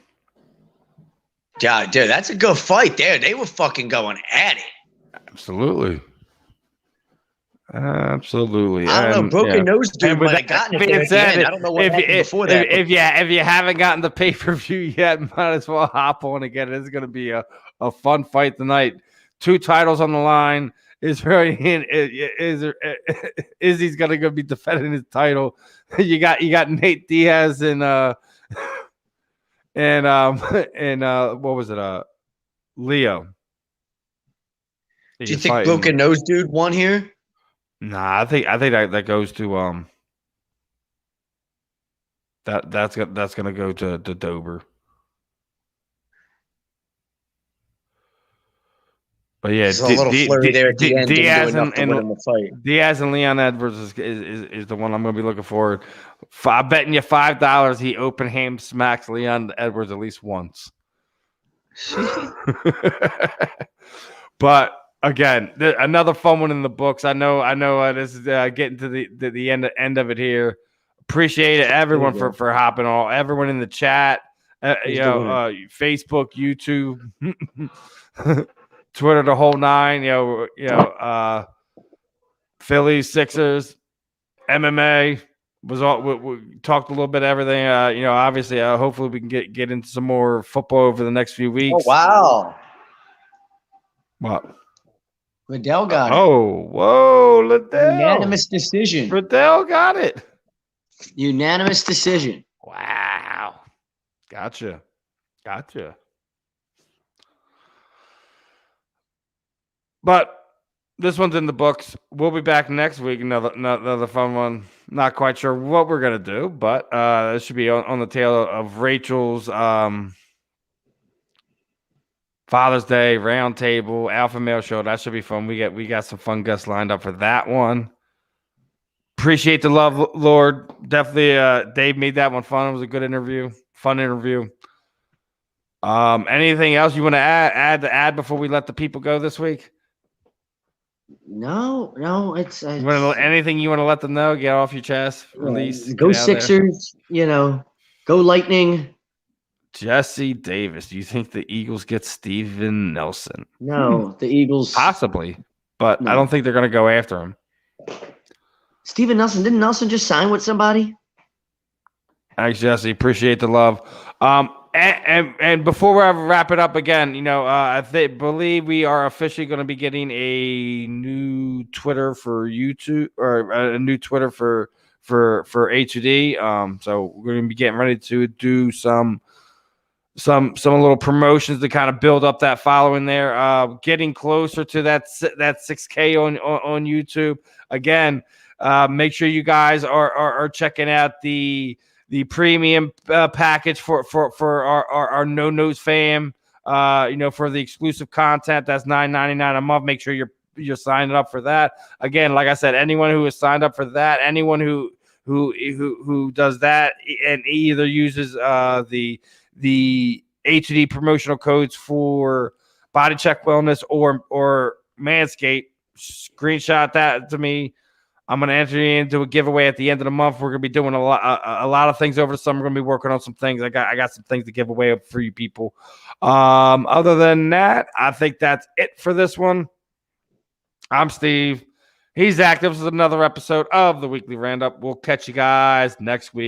Yeah, dude, that's a good fight there. They were fucking going at it.
Absolutely.
I don't know. Broken nose dude might have gotten it there at the end. I don't know what happened before that.
If you haven't gotten the pay-per-view yet, might as well hop on again. It's going to be a fun fight tonight. 2 titles on the line. Izzy's going to be defending his title. You got Nate Diaz and what was it? Leo.
Do you think broken nose dude won here?
Nah, I think that goes to That's gonna go to Dober. But yeah,
There's a little flurry there at the end. Didn't do enough to win him the fight.
Diaz and Leon Edwards is the one I'm going to be looking forward. I'm betting you $5 he open hand smacks Leon Edwards at least once. But again, another fun one in the books. I know. This is getting to the end of it here. Appreciate it, everyone for hopping on. Everyone in the chat, Facebook, YouTube, Twitter, the whole nine. Phillies, Sixers, MMA was all. We talked a little bit of everything. Obviously, hopefully we can get into some more football over the next few weeks.
Oh wow!
What?
Liddell got it.
Oh, whoa, Liddell!
Unanimous decision.
Liddell got it.
Unanimous decision.
Wow. Gotcha. But this one's in the books. We'll be back next week. Another fun one. Not quite sure what we're gonna do, but this should be on the tail of Rachel's Father's Day roundtable alpha male show. That should be fun. We got some fun guests lined up for that one. Appreciate the love, Lord. Definitely, Dave made that one fun. It was a good interview, fun interview. Anything else you want to add before we let the people go this week?
No, it's
anything you want to let them know, get off your chest, release.
Go Sixers, go Lightning.
Jesse Davis, do you think the Eagles get Steven Nelson?
No, the Eagles
possibly, but no. I don't think they're going to go after him.
Steven Nelson, didn't Nelson just sign with somebody?
Thanks, Jesse. Appreciate the love. And before we wrap it up again, I believe we are officially going to be getting a new Twitter for YouTube or a new Twitter for HUD. So we're going to be getting ready to do some little promotions to kind of build up that following there. Getting closer to that 6K on YouTube. Again, make sure you guys are checking out the premium package for our No Notes fam. For the exclusive content, that's $9.99 a month. Make sure you're signing up for that. Again, like I said, anyone who is signed up for that, anyone who does that and either uses the HUD promotional codes for Body Check Wellness or Manscaped, screenshot that to me. I'm going to enter you into a giveaway at the end of the month. We're going to be doing a lot of things over the summer. We're going to be working on some things. I got some things to give away for you people. Other than that, I think that's it for this one. I'm Steve. He's Zach. This is another episode of the Weekly Roundup. We'll catch you guys next week.